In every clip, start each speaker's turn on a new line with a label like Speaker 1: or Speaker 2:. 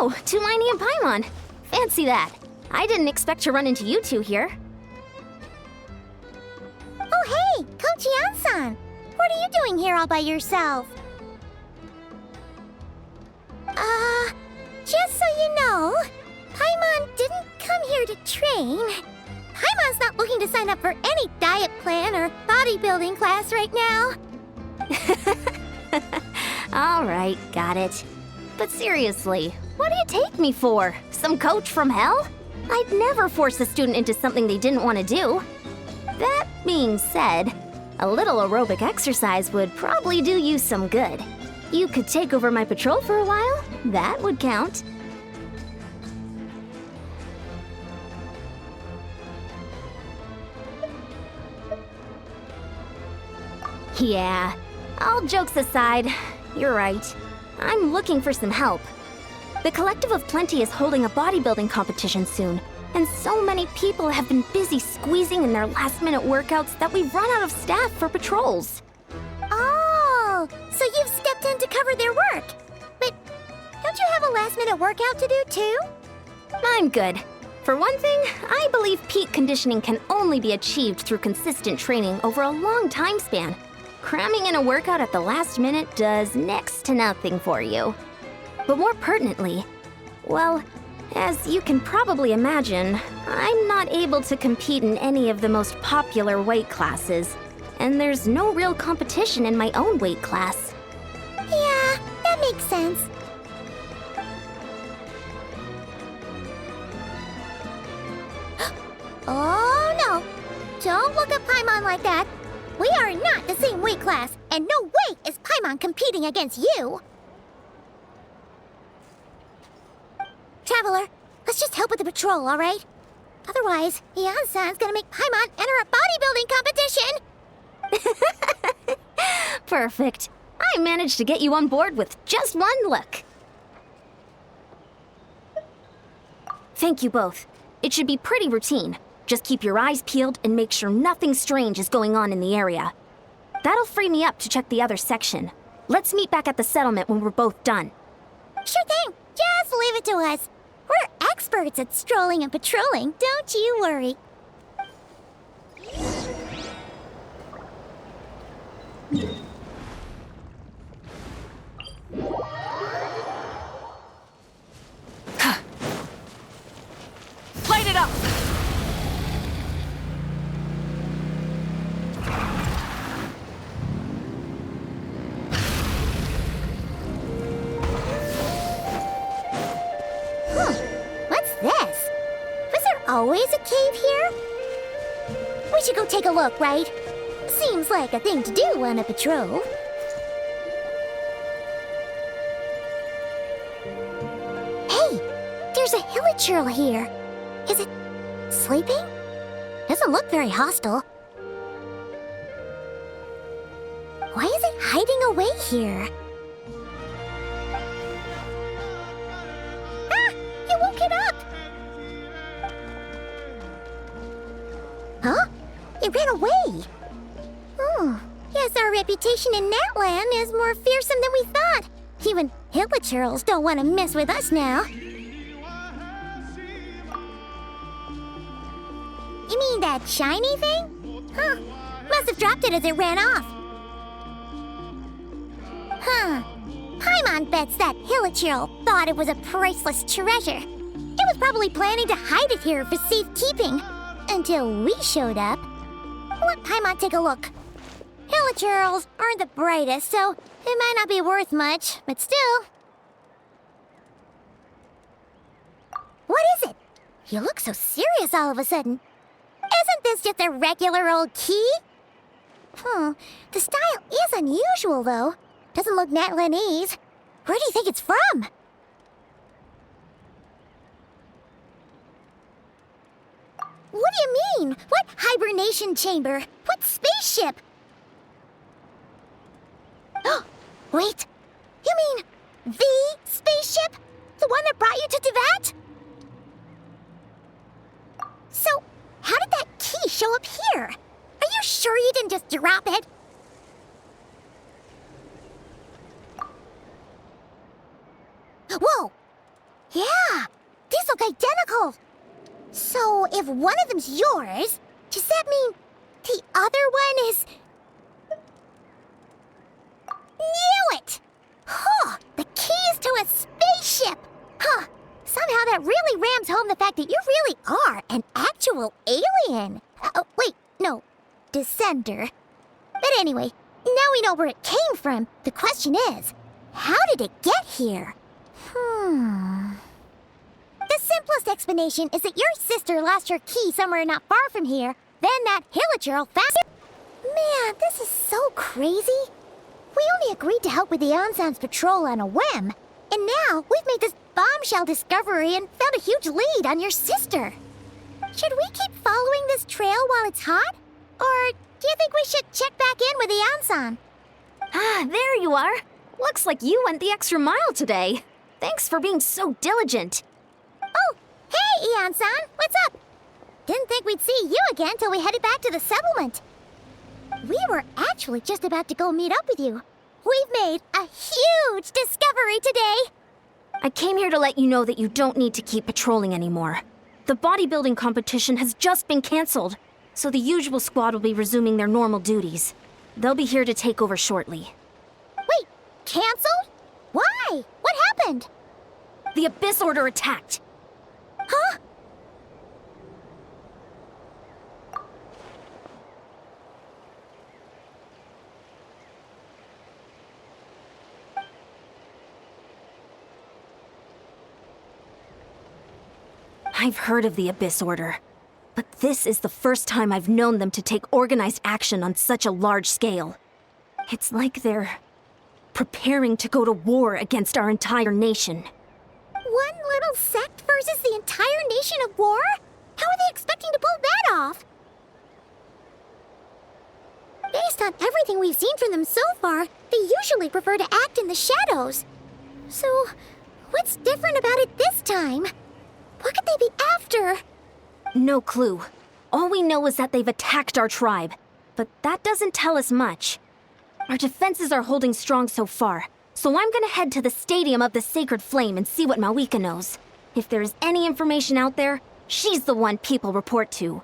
Speaker 1: Oh, Tumini and Paimon. Fancy that. I didn't expect to run into you two here.
Speaker 2: Oh hey, Coach Yan-san! What are you doing here all by yourself? Just so you know, Paimon didn't come here to train. Paimon's not looking to sign up for any diet plan or bodybuilding class right now.
Speaker 1: Alright, got it. But seriously, what do you take me for? Some coach from hell? I'd never force a student into something they didn't want to do. That being said, a little aerobic exercise would probably do you some good. You could take over my patrol for a while. That would count. Yeah, all jokes aside, you're right. I'm looking for some help. The Collective of Plenty is holding a bodybuilding competition soon, and so many people have been busy squeezing in their last-minute workouts that we've run out of staff for patrols.
Speaker 2: Oh, so you've stepped in to cover their work. But don't you have a last-minute workout to do too?
Speaker 1: I'm good. For one thing, I believe peak conditioning can only be achieved through consistent training over a long time span. Cramming in a workout at the last minute does next to nothing for you. But more pertinently, well, as you can probably imagine, I'm not able to compete in any of the most popular weight classes, and there's no real competition in my own weight class.
Speaker 2: Yeah, that makes sense. Oh no! Don't look at Paimon like that. We are not the same weight class, and no way is Paimon competing against you! Traveler, let's just help with the patrol, alright? Otherwise, Yan-san's gonna make Paimon enter a bodybuilding competition!
Speaker 1: Perfect. I managed to get you on board with just one look. Thank you both. It should be pretty routine. Just keep your eyes peeled and make sure nothing strange is going on in the area. That'll free me up to check the other section. Let's meet back at the settlement when we're both done.
Speaker 2: Sure thing. Just leave it to us. We're experts at strolling and patrolling, don't you worry.
Speaker 1: Light it up!
Speaker 2: What's this? Was there always a cave here? We should go take a look, right? Seems like a thing to do on a patrol. Hey, there's a hilichurl here. Is it sleeping? Doesn't look very hostile. Why is it hiding away here? Ah! You woke it up! Huh? It ran away! Oh, guess our reputation in Natlan is more fearsome than we thought. Even hilichurls don't want to mess with us now. You mean that shiny thing? Huh. Must have dropped it as it ran off. Huh. Paimon bets that hilichurl thought it was a priceless treasure. It was probably planning to hide it here for safekeeping. Until we showed up. Let Paimon take a look. Hilichurls aren't the brightest, so it might not be worth much, but still. What is it? You look so serious all of a sudden. Isn't this just a regular old key? The style is unusual, though. Doesn't look Natlanese. Where do you think it's from? What do you mean? What hibernation chamber? What spaceship? Wait, you mean the spaceship? The one that brought you to Teyvat? So, how did that key show up here? Are you sure you didn't just drop it? Whoa! Yeah, So if one of them's yours, does that mean the other one is... Knew it! Huh! The keys to a spaceship! Huh! Somehow that really rams home the fact that you really are an actual alien. Oh, wait, no. Descender. But anyway, now we know where it came from. The question is, how did it get here? The simplest explanation is that your sister lost her key somewhere not far from here. Then that hilichurl found it. Man, this is so crazy. We only agreed to help with the Ansan's patrol on a whim. And now we've made this bombshell discovery and found a huge lead on your sister. Should we keep following this trail while it's hot? Or do you think we should check back in with the Ansan?
Speaker 1: Ah, there you are. Looks like you went the extra mile today. Thanks for being so diligent.
Speaker 2: Oh, hey, Ian-san, what's up? Didn't think we'd see you again till we headed back to the settlement. We were actually just about to go meet up with you. We've made a huge discovery today.
Speaker 1: I came here to let you know that you don't need to keep patrolling anymore. The bodybuilding competition has just been canceled, so the usual squad will be resuming their normal duties. They'll be here to take over shortly.
Speaker 2: Wait, canceled? Why? What happened?
Speaker 1: The Abyss Order attacked.
Speaker 2: Huh?
Speaker 1: I've heard of the Abyss Order, but this is the first time I've known them to take organized action on such a large scale. It's like they're preparing to go to war against our entire nation.
Speaker 2: One little sect versus the entire nation of war? How are they expecting to pull that off? Based on everything we've seen from them so far, they usually prefer to act in the shadows. So, what's different about it this time? What could they be after?
Speaker 1: No clue. All we know is that they've attacked our tribe, but that doesn't tell us much. Our defenses are holding strong so far, so I'm gonna head to the Stadium of the Sacred Flame and see what Mawika knows. If there is any information out there, she's the one people report to.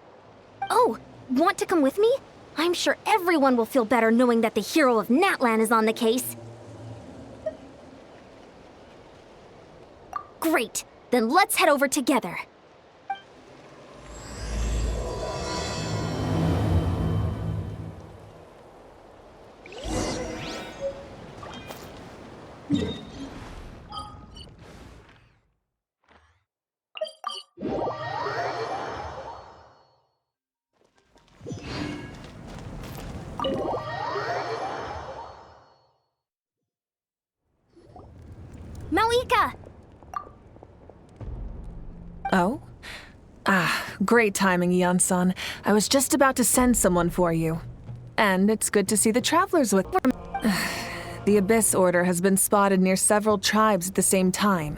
Speaker 1: Oh, want to come with me? I'm sure everyone will feel better knowing that the hero of Natlan is on the case. Great, then let's head over together. Mawika!
Speaker 3: Oh? Great timing, Yan-san. I was just about to send someone for you. And it's good to see the travelers with... The Abyss Order has been spotted near several tribes at the same time.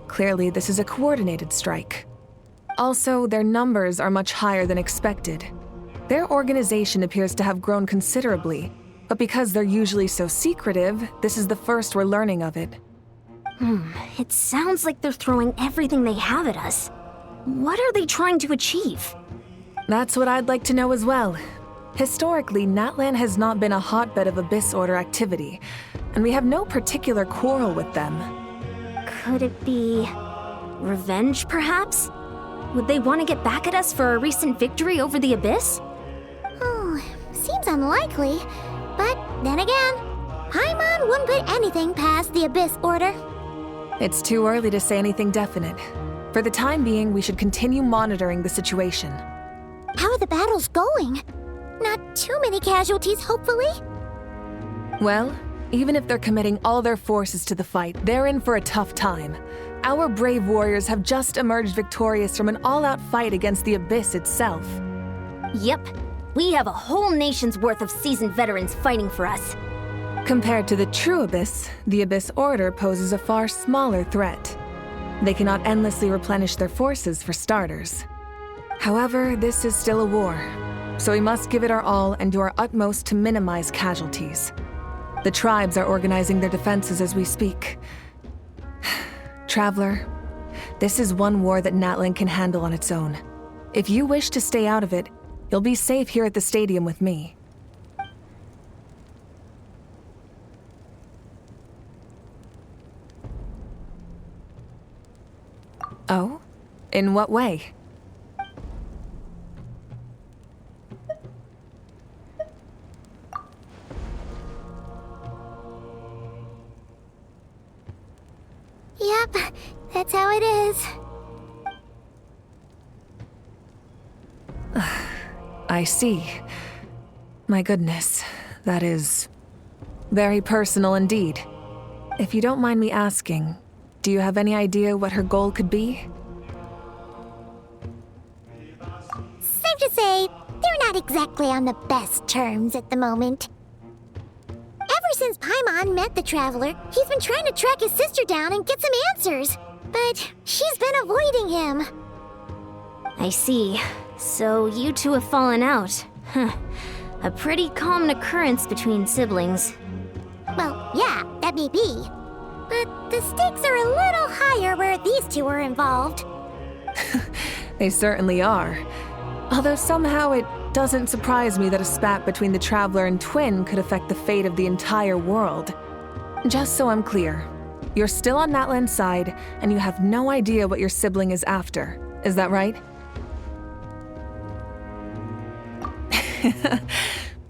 Speaker 3: Clearly, this is a coordinated strike. Also, their numbers are much higher than expected. Their organization appears to have grown considerably, but because they're usually so secretive, this is the first we're learning of it.
Speaker 1: It sounds like they're throwing everything they have at us. What are they trying to achieve?
Speaker 3: That's what I'd like to know as well. Historically, Natlan has not been a hotbed of Abyss Order activity, and we have no particular quarrel with them.
Speaker 1: Could it be revenge, perhaps? Would they want to get back at us for a recent victory over the Abyss?
Speaker 2: Oh, seems unlikely. But then again, Paimon wouldn't put anything past the Abyss Order.
Speaker 3: It's too early to say anything definite. For the time being, we should continue monitoring the situation.
Speaker 2: How are the battles going? Not too many casualties, hopefully?
Speaker 3: Well, even if they're committing all their forces to the fight, they're in for a tough time. Our brave warriors have just emerged victorious from an all-out fight against the Abyss itself.
Speaker 1: Yep. We have a whole nation's worth of seasoned veterans fighting for us.
Speaker 3: Compared to the true Abyss, the Abyss Order poses a far smaller threat. They cannot endlessly replenish their forces, for starters. However, this is still a war, so we must give it our all and do our utmost to minimize casualties. The tribes are organizing their defenses as we speak. Traveler, this is one war that Natlan can handle on its own. If you wish to stay out of it, you'll be safe here at the stadium with me. Oh? In what way?
Speaker 2: Yep, that's how it is.
Speaker 3: I see. My goodness, that is very personal indeed. If you don't mind me asking, do you have any idea what her goal could be?
Speaker 2: Safe to say, they're not exactly on the best terms at the moment. Ever since Paimon met the Traveler, he's been trying to track his sister down and get some answers. But she's been avoiding him.
Speaker 1: I see. So you two have fallen out. Huh. A pretty common occurrence between siblings.
Speaker 2: Well, yeah, that may be. But the stakes are a little higher where these two are involved.
Speaker 3: They certainly are. Although somehow it doesn't surprise me that a spat between the Traveler and Twin could affect the fate of the entire world. Just so I'm clear, you're still on Natlan's side, and you have no idea what your sibling is after. Is that right?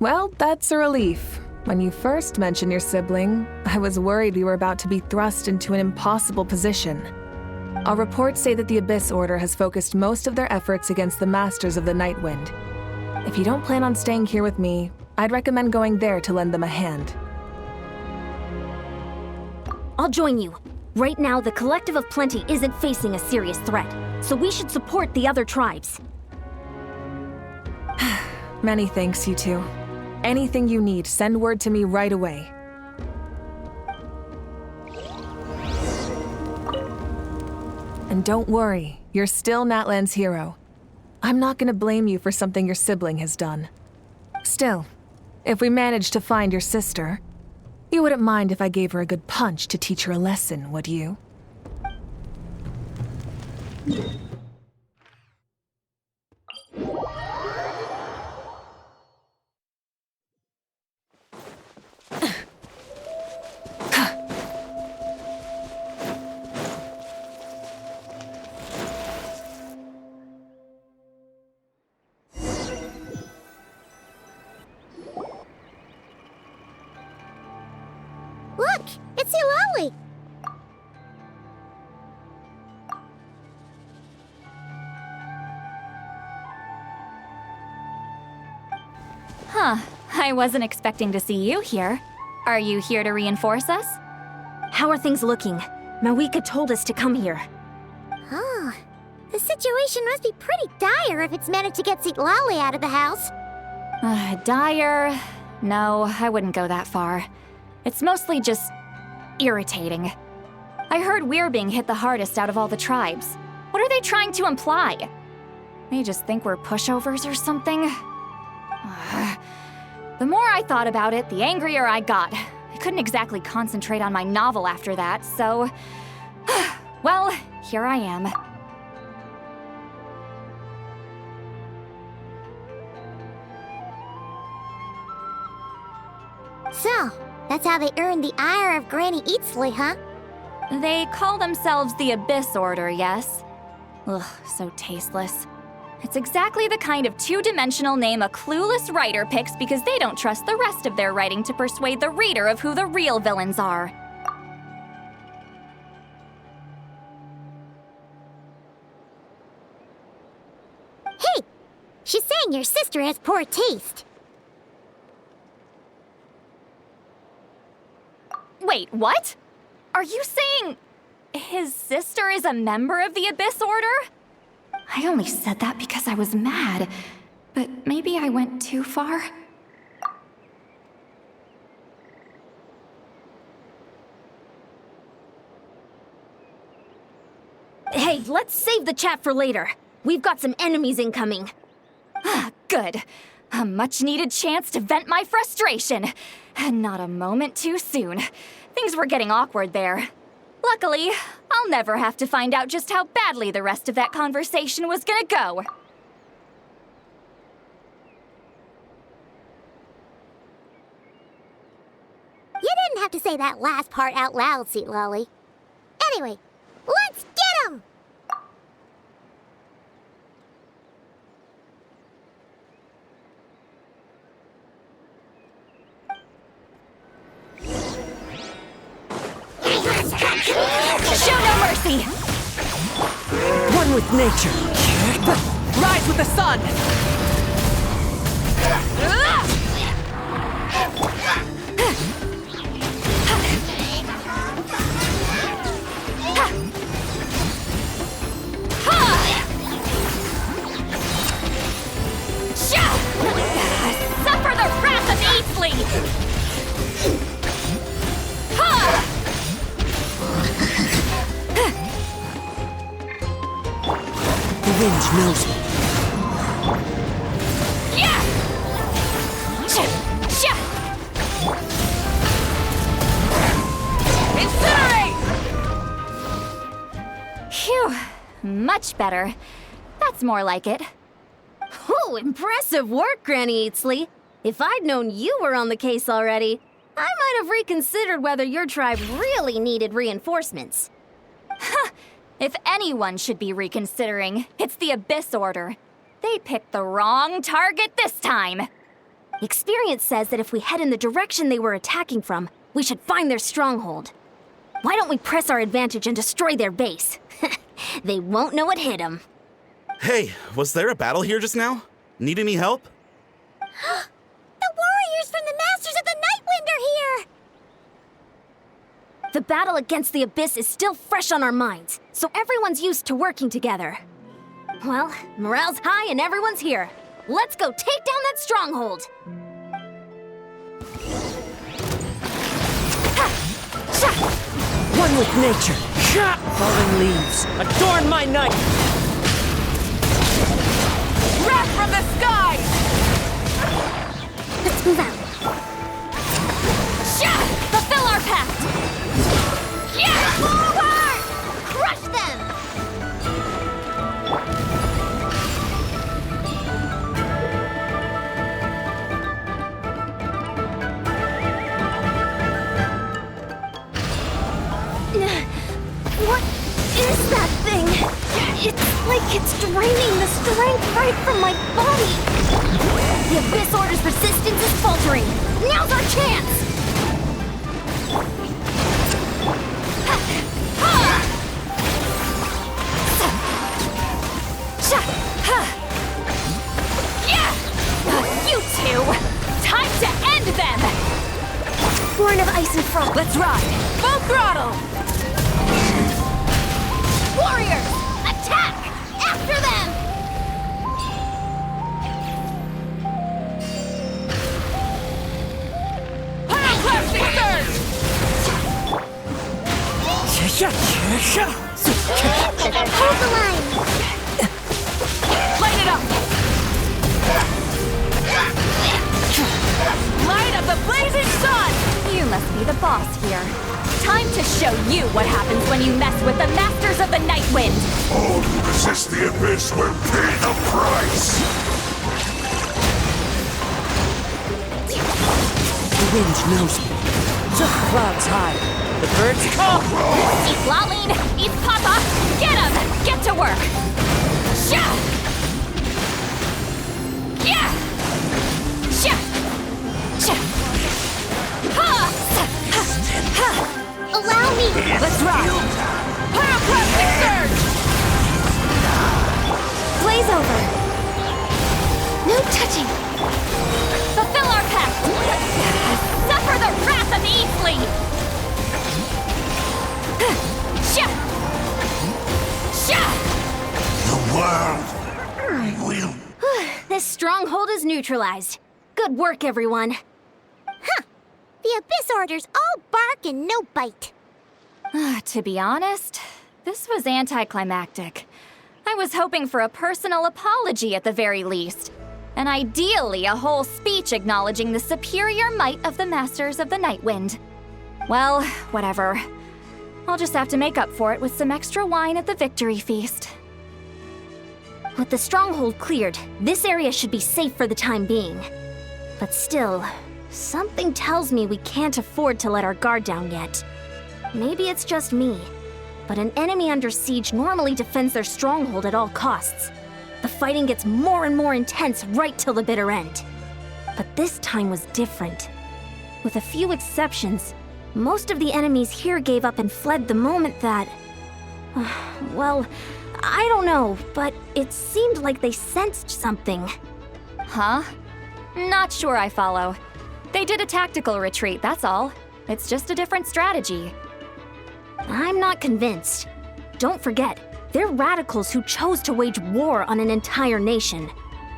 Speaker 3: Well, that's a relief. When you first mentioned your sibling, I was worried we were about to be thrust into an impossible position. Our reports say that the Abyss Order has focused most of their efforts against the Masters of the Nightwind. If you don't plan on staying here with me, I'd recommend going there to lend them a hand.
Speaker 1: I'll join you. Right now, the Collective of Plenty isn't facing a serious threat, so we should support the other tribes.
Speaker 3: Many thanks, you two. Anything you need, send word to me right away. And don't worry, you're still Natlan's hero. I'm not gonna blame you for something your sibling has done. Still, if we manage to find your sister, you wouldn't mind if I gave her a good punch to teach her a lesson, would you?
Speaker 2: Look, it's Eulalie!
Speaker 4: Huh, I wasn't expecting to see you here. Are you here to reinforce us?
Speaker 1: How are things looking? Mawika told us to come here.
Speaker 2: Oh, the situation must be pretty dire if it's managed to get Eulalie out of the house.
Speaker 4: Dire? No, I wouldn't go that far. It's mostly just irritating. I heard we're being hit the hardest out of all the tribes. What are they trying to imply? They just think we're pushovers or something? The more I thought about it, the angrier I got. I couldn't exactly concentrate on my novel after that, so... well, here I am.
Speaker 2: So, that's how they earned the ire of Granny Eatsley, huh?
Speaker 4: They call themselves the Abyss Order, yes? Ugh, so tasteless. It's exactly the kind of two-dimensional name a clueless writer picks because they don't trust the rest of their writing to persuade the reader of who the real villains are.
Speaker 2: Hey! She's saying your sister has poor taste.
Speaker 4: Wait, what? Are you saying his sister is a member of the Abyss Order? I only said that because I was mad, but maybe I went too far.
Speaker 1: Hey, let's save the chat for later. We've got some enemies incoming.
Speaker 4: Good. A much-needed chance to vent my frustration. And not a moment too soon. Things were getting awkward there. Luckily, I'll never have to find out just how badly the rest of that conversation was gonna go.
Speaker 2: have to say that last part out loud, Sweet Lolly. Anyway, let's get 'em!
Speaker 4: Show no mercy!
Speaker 5: One with nature.
Speaker 3: Rise with the sun!
Speaker 4: Suffer the wrath of Eastly!
Speaker 5: The wind knows me.
Speaker 3: Incinerate!
Speaker 4: Phew, much better. That's more like it.
Speaker 1: Ooh, impressive work, Granny Eatsley. If I'd known you were on the case already, I might have reconsidered whether your tribe really needed reinforcements.
Speaker 4: If anyone should be reconsidering, it's the Abyss Order. They picked the wrong target this time.
Speaker 1: Experience says that if we head in the direction they were attacking from, we should find their stronghold. Why don't we press our advantage and destroy their base? They won't know what hit them.
Speaker 6: Hey, was there a battle here just now? Need any help?
Speaker 2: The warriors from the Masters of the Nightwind are here!
Speaker 1: The battle against the Abyss is still fresh on our minds, so everyone's used to working together. Well, morale's high and everyone's here. Let's go take down that stronghold!
Speaker 5: One with nature. Falling leaves. Adorn my night.
Speaker 3: Wrath from the sky!
Speaker 2: Let's move out.
Speaker 4: Fulfill our pact!
Speaker 2: Forward! Crush them!
Speaker 1: What is that thing? It's like it's draining the strength right from my body. The Abyss Order's resistance is faltering. Now's our chance!
Speaker 4: You two! Time to end them!
Speaker 1: Born of ice and frost.
Speaker 3: Let's ride! Full throttle!
Speaker 1: Warriors! Attack! After them!
Speaker 3: Pyroclastic surge!
Speaker 2: Hold the line!
Speaker 3: Light it up! Light of the blazing sun!
Speaker 4: You must be the boss here. Time to show you what happens when you mess with the Masters of the Nightwind!
Speaker 7: All who resist the Abyss will pay the price!
Speaker 5: The wind knows me. The clouds high. The birds call.
Speaker 4: Eat Lalene! Eat Papa! Get him! Get to work! Sha! Yeah! Sha! Sha! Ha! Ha!
Speaker 2: Allow me!
Speaker 3: Let's ride! Pyroclastic surge!
Speaker 1: Blaze over! No touching!
Speaker 4: Fulfill our pact! Suffer the wrath of Eastly! Sha! Sha!
Speaker 7: The world will...
Speaker 1: This stronghold is neutralized. Good work, everyone.
Speaker 2: The Abyss Order's all bark and no bite.
Speaker 4: To be honest, this was anticlimactic. I was hoping for a personal apology at the very least. And ideally, a whole speech acknowledging the superior might of the Masters of the Nightwind. Well, whatever. I'll just have to make up for it with some extra wine at the victory feast.
Speaker 1: With the stronghold cleared, this area should be safe for the time being. But still, Something tells me we can't afford to let our guard down yet. Maybe it's just me, but an enemy under siege normally defends their stronghold at all costs. The fighting gets more and more intense right till the bitter end. But this time was different. With a few exceptions, most of the enemies here gave up and fled the moment that... well, I don't know, but it seemed like they sensed something.
Speaker 4: Huh? Not sure I follow. They did a tactical retreat, that's all. It's just a different strategy.
Speaker 1: I'm not convinced. Don't forget, they're radicals who chose to wage war on an entire nation.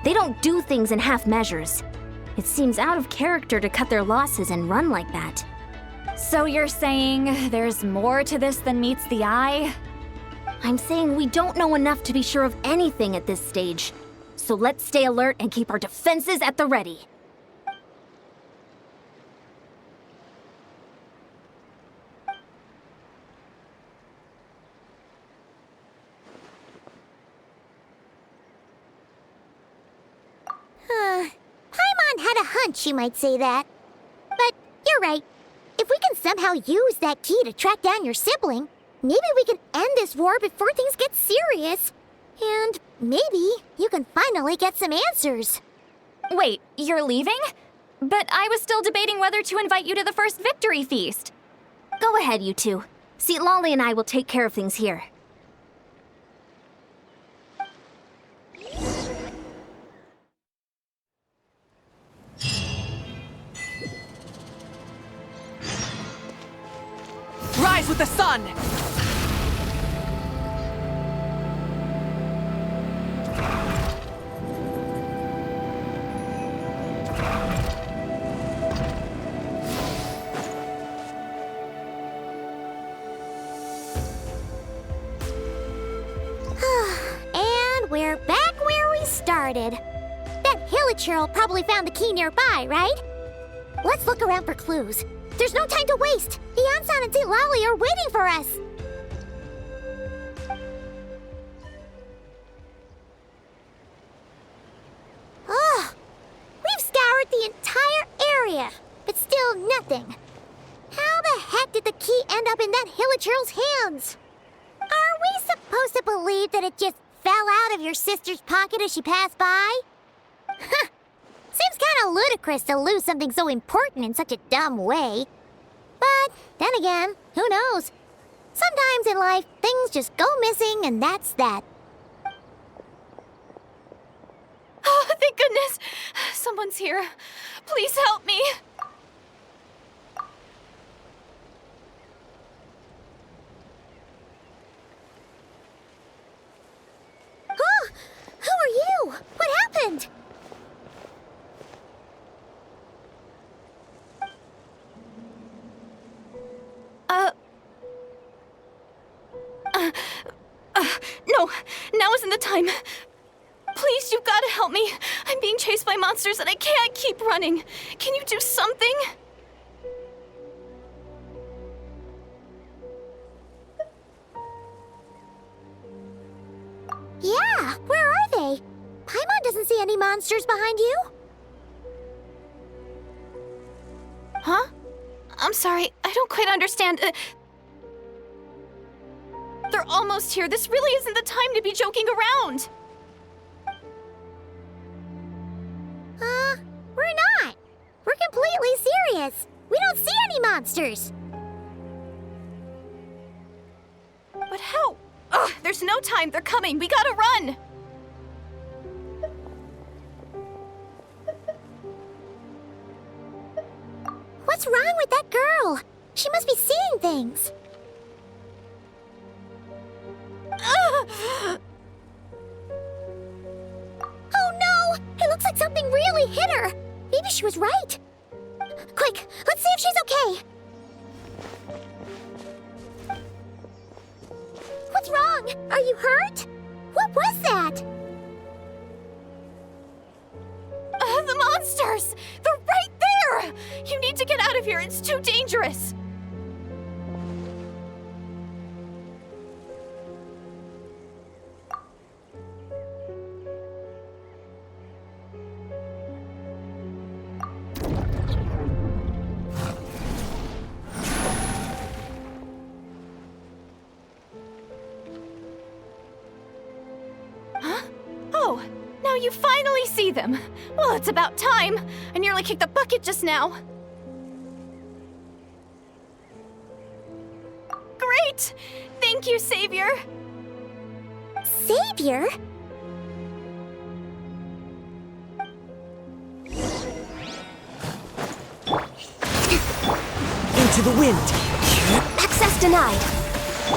Speaker 1: They don't do things in half measures. It seems out of character to cut their losses and run like that.
Speaker 4: So you're saying there's more to this than meets the eye?
Speaker 1: I'm saying we don't know enough to be sure of anything at this stage. So let's stay alert and keep our defenses at the ready.
Speaker 2: Paimon had a hunch you might say that. But you're right. If we can somehow use that key to track down your sibling, maybe we can end this war before things get serious. And maybe you can finally get some answers.
Speaker 4: Wait, you're leaving? But I was still debating whether to invite you to the first victory feast.
Speaker 1: Go ahead, you two. See, Lolly and I will take care of things here.
Speaker 3: Rise with the sun!
Speaker 2: And we're back where we started. That Hilichurl probably found the key nearby, right? Let's look around for clues. There's no time to waste. Iansan and St. Lolly are waiting for us. Ugh. We've scoured the entire area, but still nothing. How the heck did the key end up in that Hilichurl's hands? Are we supposed to believe that it just fell out of your sister's pocket as she passed by? Huh. Seems kind of ludicrous to lose something so important in such a dumb way. But then again, who knows? Sometimes in life, things just go missing and that's that.
Speaker 4: Oh, thank goodness! Someone's here. Please help me.
Speaker 2: Oh, who are you? What happened?
Speaker 4: No, now isn't the time. Please, you've got to help me. I'm being chased by monsters and I can't keep running. Can you do something?
Speaker 2: Yeah, where are they? Paimon doesn't see any monsters behind you.
Speaker 4: Huh? I'm sorry, I don't quite understand. They're almost here. This really isn't the time to be joking around.
Speaker 2: We're not. We're completely serious. We don't see any monsters.
Speaker 4: But how? Ugh, there's no time. They're coming. We gotta run.
Speaker 2: What's wrong with that girl? She must be seeing things.
Speaker 4: Ugh.
Speaker 2: Oh no! It looks like something really hit her. Maybe she was right. Quick, let's see if she's okay. What's wrong? Are you hurt? What was that?
Speaker 4: The monsters! They're right there! You need to get out of here. It's too dangerous.
Speaker 8: you finally see them. Well, it's about time. I nearly kicked the bucket just now. Great! Thank you, Savior.
Speaker 2: Savior?
Speaker 5: Into the wind.
Speaker 2: Access denied.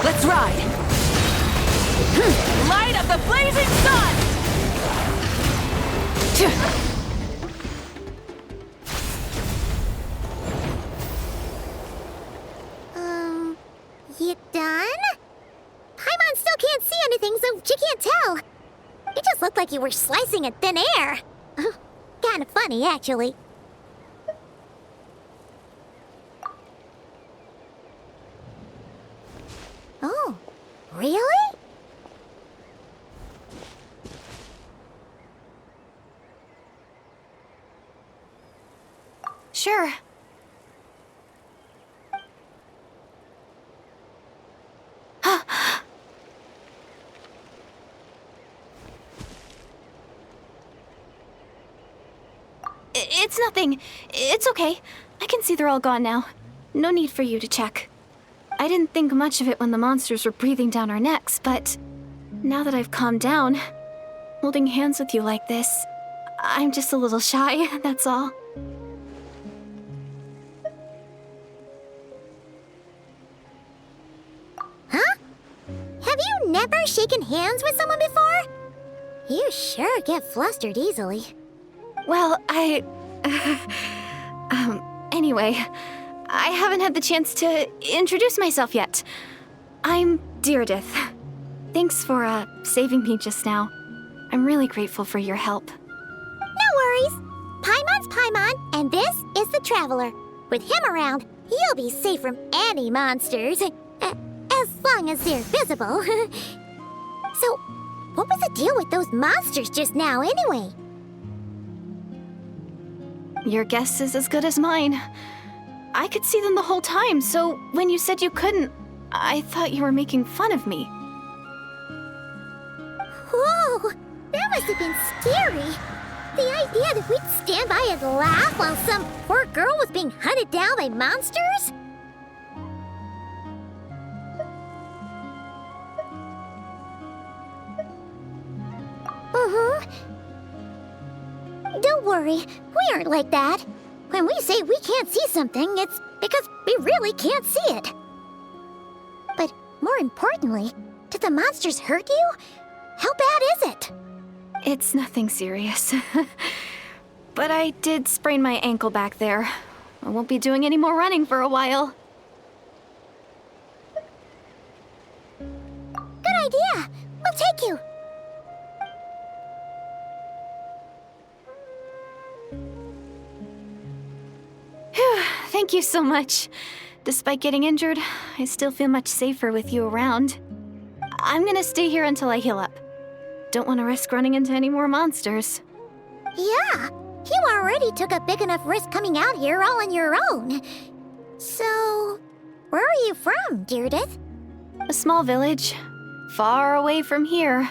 Speaker 5: Let's ride.
Speaker 8: Light of the blazing sun!
Speaker 2: You done? Paimon still can't see anything, so she can't tell. It just looked like you were slicing at thin air. Kinda funny, actually. Oh, really?
Speaker 8: Sure. It's nothing. It's okay. I can see they're all gone now. No need for you to check. I didn't think much of it when the monsters were breathing down our necks, but now that I've calmed down, holding hands with you like this, I'm just a little shy, that's all.
Speaker 2: Huh? Have you never shaken hands with someone before? You sure get flustered easily.
Speaker 8: Well, anyway, I haven't had the chance to introduce myself yet. I'm Deirdith. Thanks for, saving me just now. I'm really grateful for your help.
Speaker 2: No worries. Paimon's Paimon, and this is the Traveler. With him around, you'll be safe from any monsters. As long as they're visible. So, what was the deal with those monsters just now, anyway?
Speaker 8: Your guess is as good as mine. I could see them the whole time, so when you said you couldn't, I thought you were making fun of me.
Speaker 2: Whoa! That must have been scary. The idea that we'd stand by and laugh while some poor girl was being hunted down by monsters? Don't worry, we aren't like that. When we say we can't see something, it's because we really can't see it. But more importantly, did the monsters hurt you? How bad is it?
Speaker 8: It's nothing serious. But I did sprain my ankle back there. I won't be doing any more running for a while.
Speaker 2: Good idea. We'll take you.
Speaker 8: Thank you so much. Despite getting injured, I still feel much safer with you around. I'm gonna stay here until I heal up. Don't want to risk running into any more monsters.
Speaker 2: Yeah, you already took a big enough risk coming out here all on your own. So, where are you from, Deirdith?
Speaker 8: A small village, far away from here.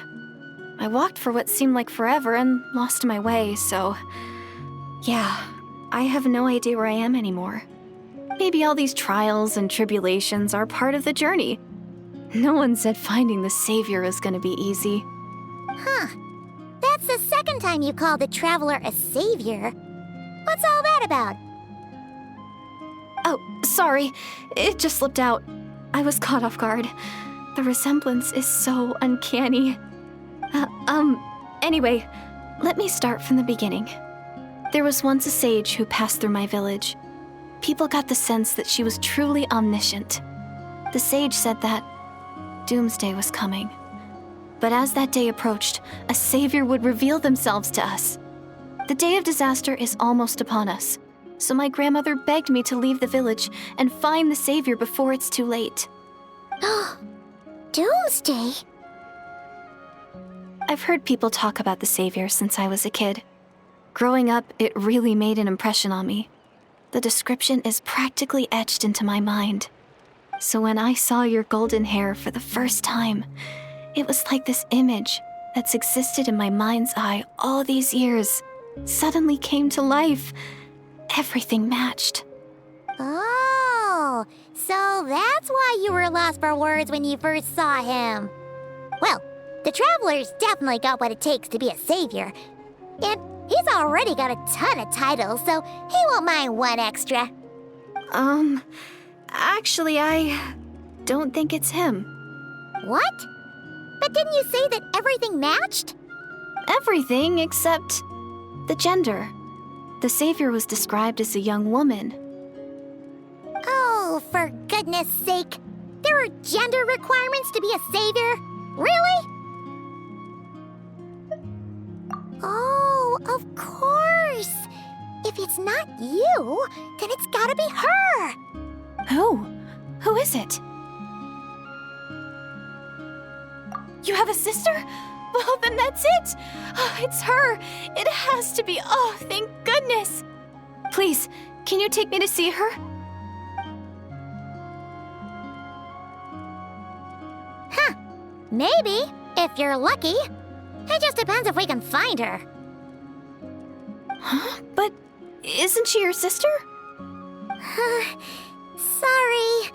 Speaker 8: I walked for what seemed like forever and lost my way, so... yeah, I have no idea where I am anymore. Maybe all these trials and tribulations are part of the journey. No one said finding the Savior is gonna be easy.
Speaker 2: Huh. That's the second time you called the Traveler a savior. What's all that about?
Speaker 8: Oh, sorry. It just slipped out. I was caught off guard. The resemblance is so uncanny. Anyway, let me start from the beginning. There was once a sage who passed through my village. People got the sense that she was truly omniscient. The sage said that doomsday was coming. But as that day approached, a savior would reveal themselves to us. The day of disaster is almost upon us, so my grandmother begged me to leave the village and find the savior before it's too late.
Speaker 2: Doomsday?
Speaker 8: I've heard people talk about the savior since I was a kid. Growing up, it really made an impression on me. The description is practically etched into my mind. So when I saw your golden hair for the first time, it was like this image, that's existed in my mind's eye all these years suddenly came to life. Everything matched.
Speaker 2: Oh, so that's why you were lost for words when you first saw him. Well, the Traveler's definitely got what it takes to be a savior. And he's already got a ton of titles, so he won't mind one extra.
Speaker 8: Actually, I don't think it's him.
Speaker 2: What? But didn't you say that everything matched?
Speaker 8: Everything except the gender. The savior was described as a young woman.
Speaker 2: Oh, for goodness sake. There are gender requirements to be a savior? Really? Oh, of course. If it's not you, then it's gotta be her.
Speaker 8: Who? Who is it? You have a sister? Well, then that's it. Oh, it's her. It has to be. Oh, thank goodness. Please, can you take me to see her?
Speaker 2: Huh. Maybe, if you're lucky. It just depends if we can find her.
Speaker 8: Huh? But isn't she your sister?
Speaker 2: Sorry.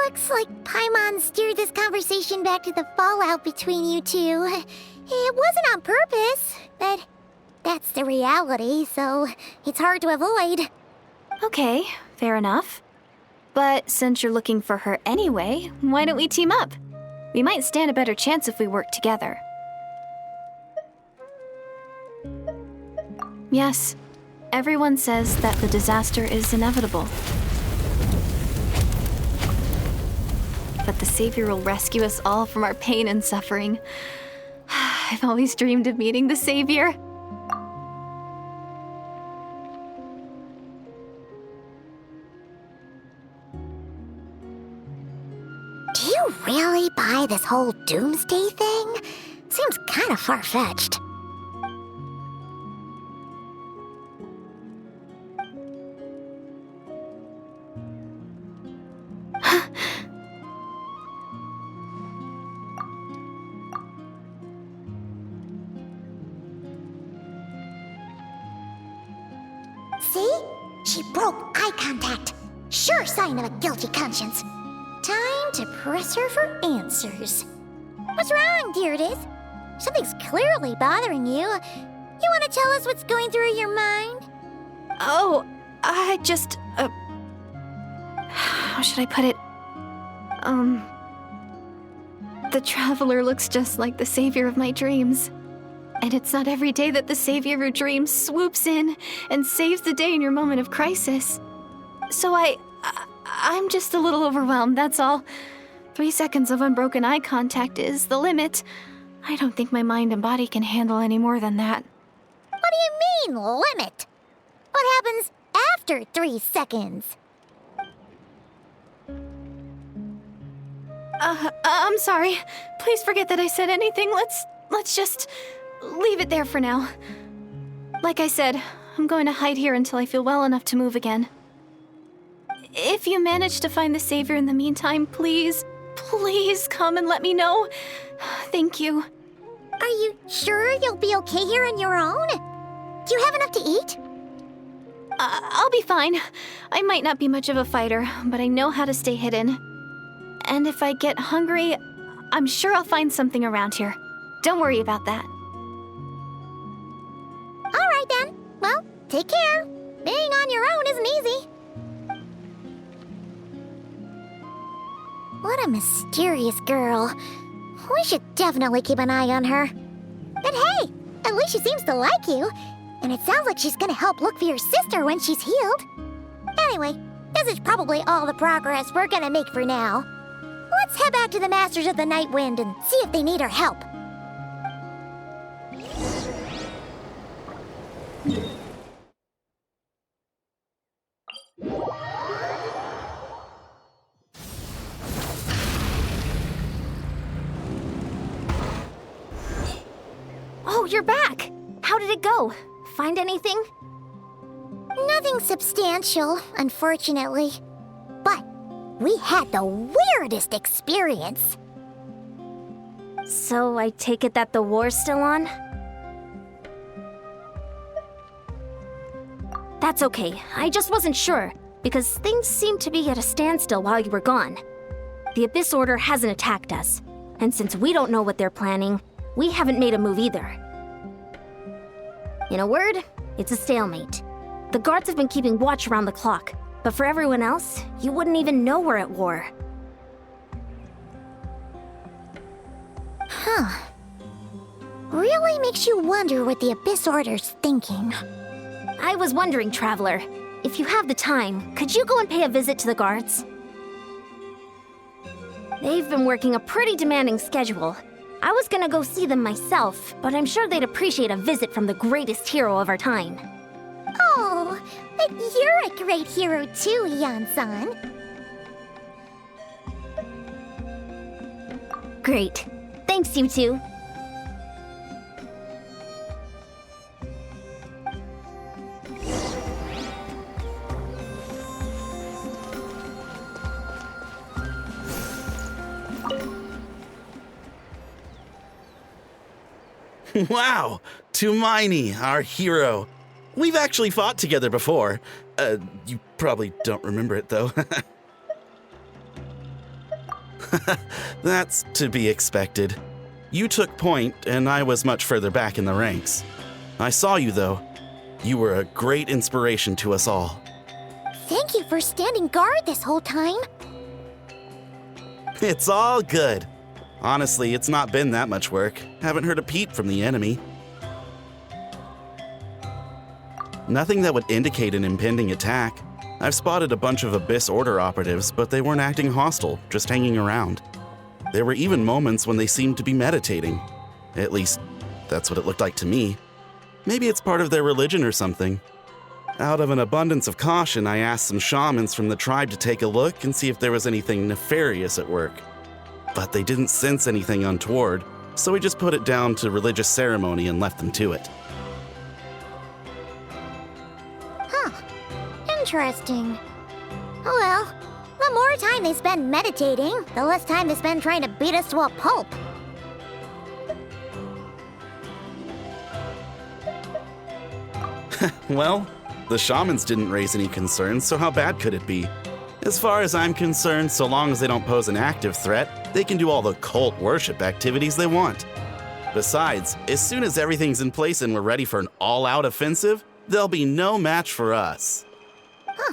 Speaker 2: Looks like Paimon steered this conversation back to the fallout between you two. It wasn't on purpose, but that's the reality, so it's hard to avoid.
Speaker 8: Okay, fair enough. But since you're looking for her anyway, why don't we team up? We might stand a better chance if we work together. Yes, everyone says that the disaster is inevitable. But the Savior will rescue us all from our pain and suffering. I've always dreamed of meeting the Savior.
Speaker 2: Do you really buy this whole doomsday thing? Seems kind of far-fetched. See? She broke eye contact. Sure sign of a guilty conscience. Time to press her for answers. What's wrong, Deirdis? Something's clearly bothering you. You want to tell us what's going through your mind?
Speaker 8: Oh, I just, how should I put it? The Traveler looks just like the savior of my dreams. And it's not every day that the savior of your dreams swoops in and saves the day in your moment of crisis. So I'm just a little overwhelmed, that's all. 3 seconds of unbroken eye contact is the limit. I don't think my mind and body can handle any more than that.
Speaker 2: What do you mean, limit? What happens after 3 seconds?
Speaker 8: I'm sorry. Please forget that I said anything. Let's just leave it there for now. Like I said, I'm going to hide here until I feel well enough to move again. If you manage to find the Savior in the meantime, please come and let me know. Thank you.
Speaker 2: Are you sure you'll be okay here on your own? Do you have enough to eat?
Speaker 8: I'll be fine. I might not be much of a fighter, but I know how to stay hidden. And if I get hungry, I'm sure I'll find something around here. Don't worry about that.
Speaker 2: All right then. Well, take care. Being on your own isn't easy. What a mysterious girl. We should definitely keep an eye on her. But hey, at least she seems to like you. And it sounds like she's gonna help look for your sister when she's healed. Anyway, this is probably all the progress we're gonna make for now. Let's head back to the Masters of the Night Wind and see if they need our help.
Speaker 1: Oh, you're back! How did it go? Find anything?
Speaker 2: Nothing substantial, unfortunately. But we had the weirdest experience.
Speaker 1: So I take it that the war's still on? That's okay, I just wasn't sure, because things seemed to be at a standstill while you were gone. The Abyss Order hasn't attacked us, and since we don't know what they're planning, we haven't made a move either. In a word, it's a stalemate. The guards have been keeping watch around the clock, but for everyone else, you wouldn't even know we're at war.
Speaker 2: Huh. Really makes you wonder what the Abyss Order's thinking.
Speaker 1: I was wondering, Traveler, if you have the time, could you go and pay a visit to the guards? They've been working a pretty demanding schedule. I was gonna go see them myself, but I'm sure they'd appreciate a visit from the greatest hero of our time.
Speaker 2: Oh, but you're a great hero too, Yan-san.
Speaker 1: Great. Thanks, you two.
Speaker 6: Wow! Tumaini, our hero. We've actually fought together before. You probably don't remember it, though. That's to be expected. You took point, and I was much further back in the ranks. I saw you, though. You were a great inspiration to us all.
Speaker 2: Thank you for standing guard this whole time.
Speaker 6: It's all good. Honestly, it's not been that much work. Haven't heard a peep from the enemy. Nothing that would indicate an impending attack. I've spotted a bunch of Abyss Order operatives, but they weren't acting hostile, just hanging around. There were even moments when they seemed to be meditating. At least, that's what it looked like to me. Maybe it's part of their religion or something. Out of an abundance of caution, I asked some shamans from the tribe to take a look and see if there was anything nefarious at work. But they didn't sense anything untoward, so we just put it down to religious ceremony and left them to it.
Speaker 2: Huh. Interesting. Oh well, the more time they spend meditating, the less time they spend trying to beat us to a pulp.
Speaker 6: Well, the shamans didn't raise any concerns, so how bad could it be? As far as I'm concerned, so long as they don't pose an active threat, they can do all the cult worship activities they want. Besides, as soon as everything's in place and we're ready for an all-out offensive, there'll be no match for us.
Speaker 2: Huh.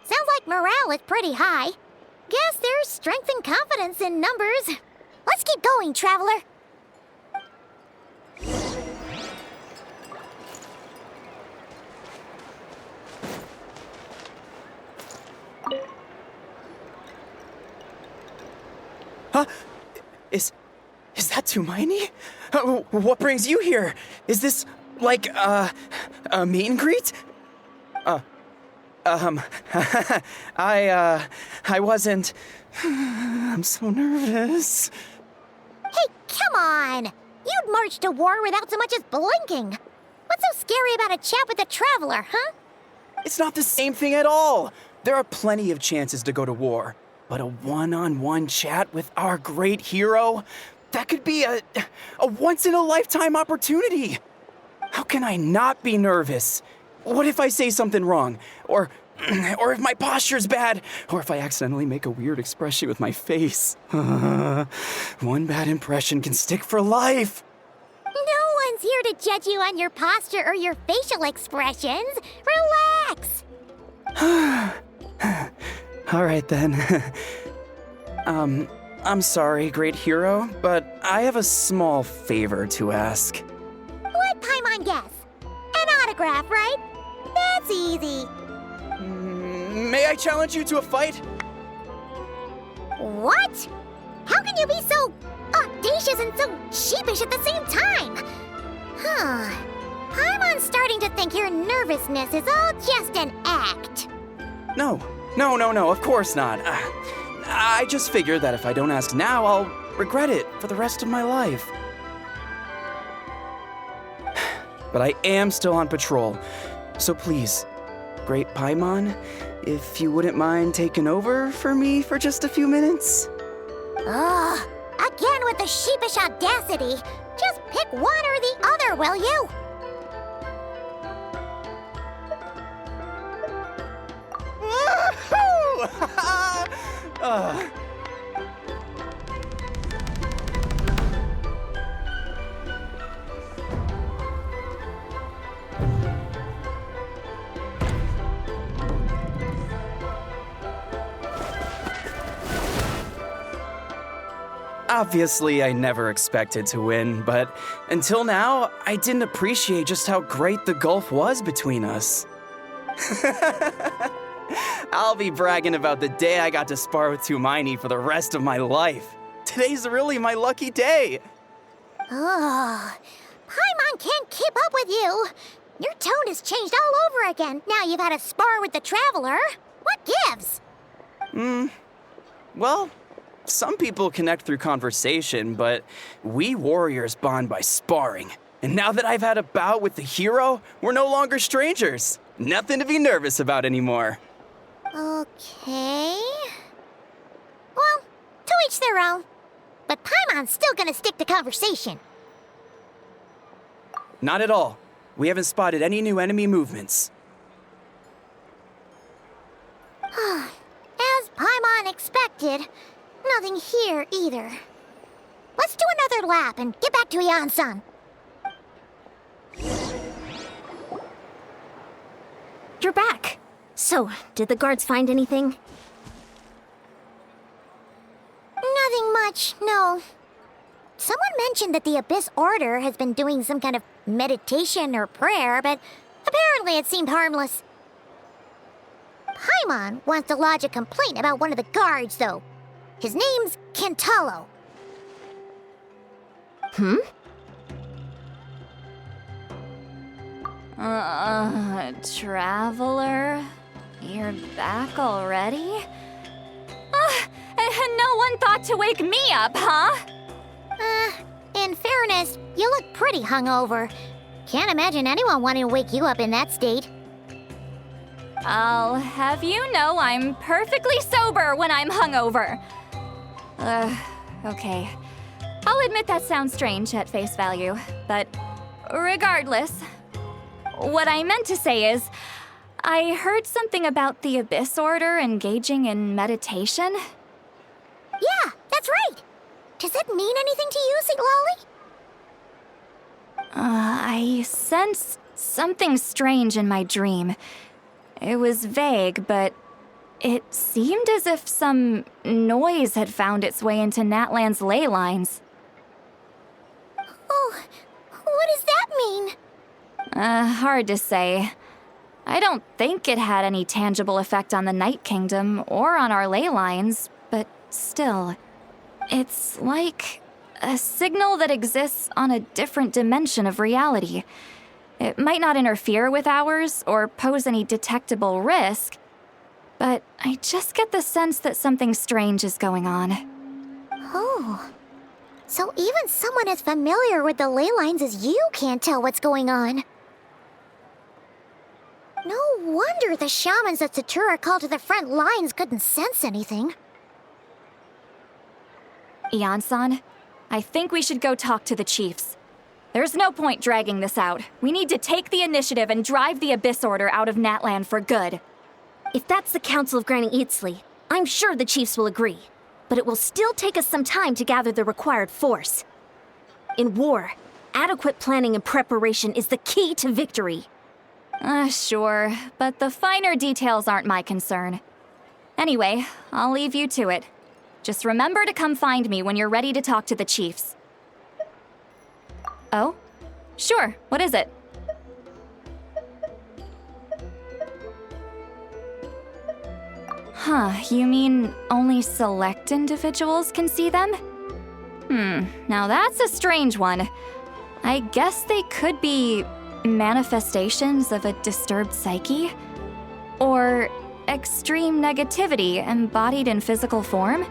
Speaker 2: Sounds like morale is pretty high. Guess there's strength and confidence in numbers. Let's keep going, Traveler.
Speaker 9: Huh? Is that Tumaini? What brings you here? Is this, like, a meet and greet? I wasn't... I'm so nervous.
Speaker 2: Hey, come on! You'd march to war without so much as blinking. What's so scary about a chat with a Traveler, huh?
Speaker 9: It's not the same thing at all. There are plenty of chances to go to war. But a one-on-one chat with our great hero? That could be a once-in-a-lifetime opportunity. How can I not be nervous? What if I say something wrong? Or if my posture's bad? Or if I accidentally make a weird expression with my face? One bad impression can stick for life.
Speaker 2: No one's here to judge you on your posture or your facial expressions. Relax.
Speaker 9: All right, then. I'm sorry, great hero, but I have a small favor to ask.
Speaker 2: What Paimon guess? An autograph, right? That's easy.
Speaker 9: May I challenge you to a fight?
Speaker 2: What? How can you be so audacious and so sheepish at the same time? Huh. Paimon's starting to think your nervousness is all just an act.
Speaker 9: No, of course not. I just figured that if I don't ask now, I'll regret it for the rest of my life. But I am still on patrol, so please, Great Paimon, if you wouldn't mind taking over for me for just a few minutes?
Speaker 2: Again with the sheepish audacity. Just pick one or the other, will you?
Speaker 9: Woohoo! Obviously, I never expected to win, but until now, I didn't appreciate just how great the gulf was between us. I'll be bragging about the day I got to spar with Hermione for the rest of my life. Today's really my lucky day.
Speaker 2: Oh, Paimon can't keep up with you. Your tone has changed all over again. Now you've had a spar with the Traveler. What gives?
Speaker 9: Well, some people connect through conversation, but we warriors bond by sparring. And now that I've had a bout with the hero, we're no longer strangers. Nothing to be nervous about anymore.
Speaker 2: Okay. Well, to each their own. But Paimon's still gonna stick to conversation.
Speaker 9: Not at all. We haven't spotted any new enemy movements.
Speaker 2: As Paimon expected, nothing here either. Let's do another lap and get back to Ian-san.
Speaker 1: You're back. So, did the guards find anything?
Speaker 2: Nothing much, no. Someone mentioned that the Abyss Order has been doing some kind of meditation or prayer, but apparently it seemed harmless. Paimon wants to lodge a complaint about one of the guards, though. His name's Kentalo.
Speaker 4: Traveler? You're back already? No one thought to wake me up, huh?
Speaker 2: In fairness, you look pretty hungover. Can't imagine anyone wanting to wake you up in that state.
Speaker 4: I'll have you know I'm perfectly sober when I'm hungover. Okay. I'll admit that sounds strange at face value, but regardless, what I meant to say is, I heard something about the Abyss Order engaging in meditation.
Speaker 2: Yeah, that's right. Does it mean anything to you, Siglali?
Speaker 4: I sensed something strange in my dream. It was vague, but it seemed as if some noise had found its way into Natlan's ley lines.
Speaker 2: Oh, what does that mean?
Speaker 4: Hard to say. I don't think it had any tangible effect on the Night Kingdom or on our ley lines, but still, it's like a signal that exists on a different dimension of reality. It might not interfere with ours or pose any detectable risk, but I just get the sense that something strange is going on.
Speaker 2: Oh, so even someone as familiar with the ley lines as you can't tell what's going on. No wonder the shamans that Satura called to the front lines couldn't sense anything.
Speaker 4: Ian-san, I think we should go talk to the chiefs. There's no point dragging this out. We need to take the initiative and drive the Abyss Order out of Natlan for good.
Speaker 1: If that's the Council of Granny Eatsley, I'm sure the chiefs will agree. But it will still take us some time to gather the required force. In war, adequate planning and preparation is the key to victory.
Speaker 4: Sure, but the finer details aren't my concern. Anyway, I'll leave you to it. Just remember to come find me when you're ready to talk to the chiefs. Oh? Sure, what is it? Huh, you mean only select individuals can see them? Now that's a strange one. I guess they could be manifestations of a disturbed psyche? Or extreme negativity embodied in physical form?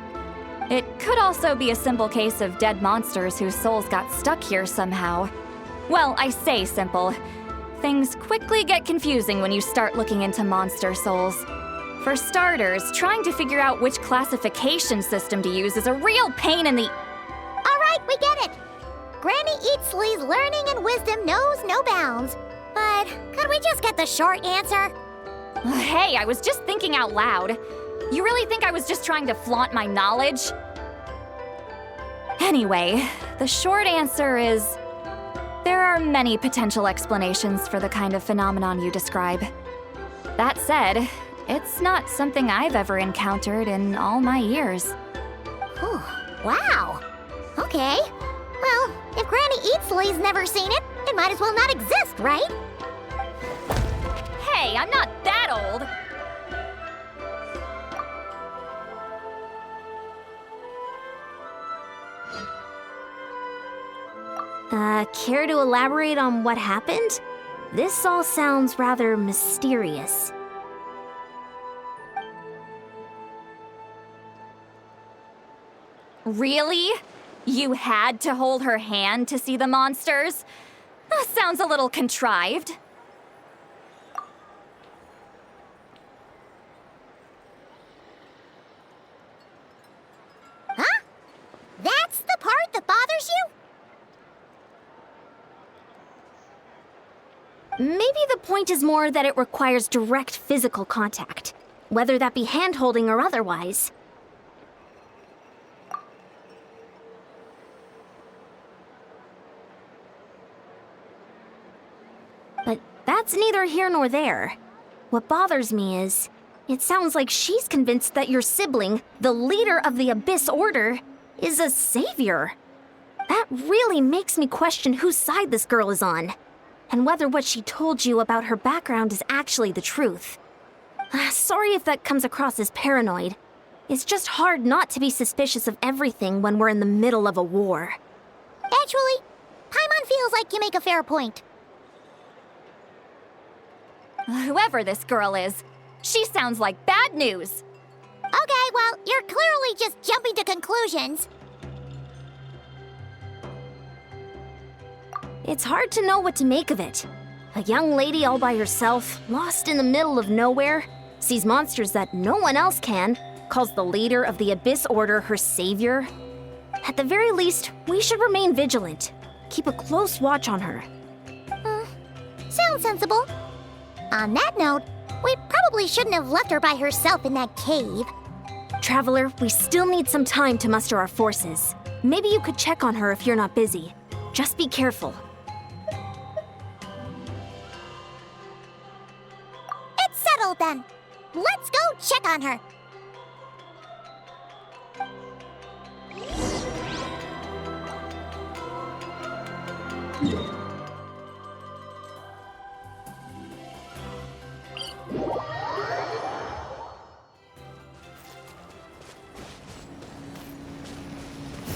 Speaker 4: It could also be a simple case of dead monsters whose souls got stuck here somehow. Well, I say simple. Things quickly get confusing when you start looking into monster souls. For starters, trying to figure out which classification system to use is a real pain in the...
Speaker 2: All right, Granny Eatsley's learning and wisdom knows no bounds. But could we just get the short answer?
Speaker 4: Hey, I was just thinking out loud. You really think I was just trying to flaunt my knowledge? Anyway, the short answer is there are many potential explanations for the kind of phenomenon you describe. That said, it's not something I've ever encountered in all my years.
Speaker 2: Whew, wow. Okay. Well, if Granny Eatsley's never seen it, it might as well not exist, right?
Speaker 4: Hey, I'm not that old!
Speaker 1: Care to elaborate on what happened? This all sounds rather mysterious.
Speaker 4: Really? You had to hold her hand to see the monsters? That sounds a little contrived.
Speaker 2: Huh? That's the part that bothers you?
Speaker 1: Maybe the point is more that it requires direct physical contact, whether that be hand-holding or otherwise. But that's neither here nor there. What bothers me is, it sounds like she's convinced that your sibling, the leader of the Abyss Order, is a savior. That really makes me question whose side this girl is on, and whether what she told you about her background is actually the truth. Sorry if that comes across as paranoid. It's just hard not to be suspicious of everything when we're in the middle of a war.
Speaker 2: Actually, Paimon feels like you make a fair point.
Speaker 4: Whoever this girl is, she sounds like bad news.
Speaker 2: Okay, well, you're clearly just jumping to conclusions.
Speaker 1: It's hard to know what to make of it. A young lady all by herself, lost in the middle of nowhere, sees monsters that no one else can, calls the leader of the Abyss Order her savior. At the very least, we should remain vigilant. Keep a close watch on her.
Speaker 2: Sounds sensible. On that note, we probably shouldn't have left her by herself in that cave.
Speaker 1: Traveler, we still need some time to muster our forces. Maybe you could check on her if you're not busy. Just be careful.
Speaker 2: It's settled then. Let's go check on her.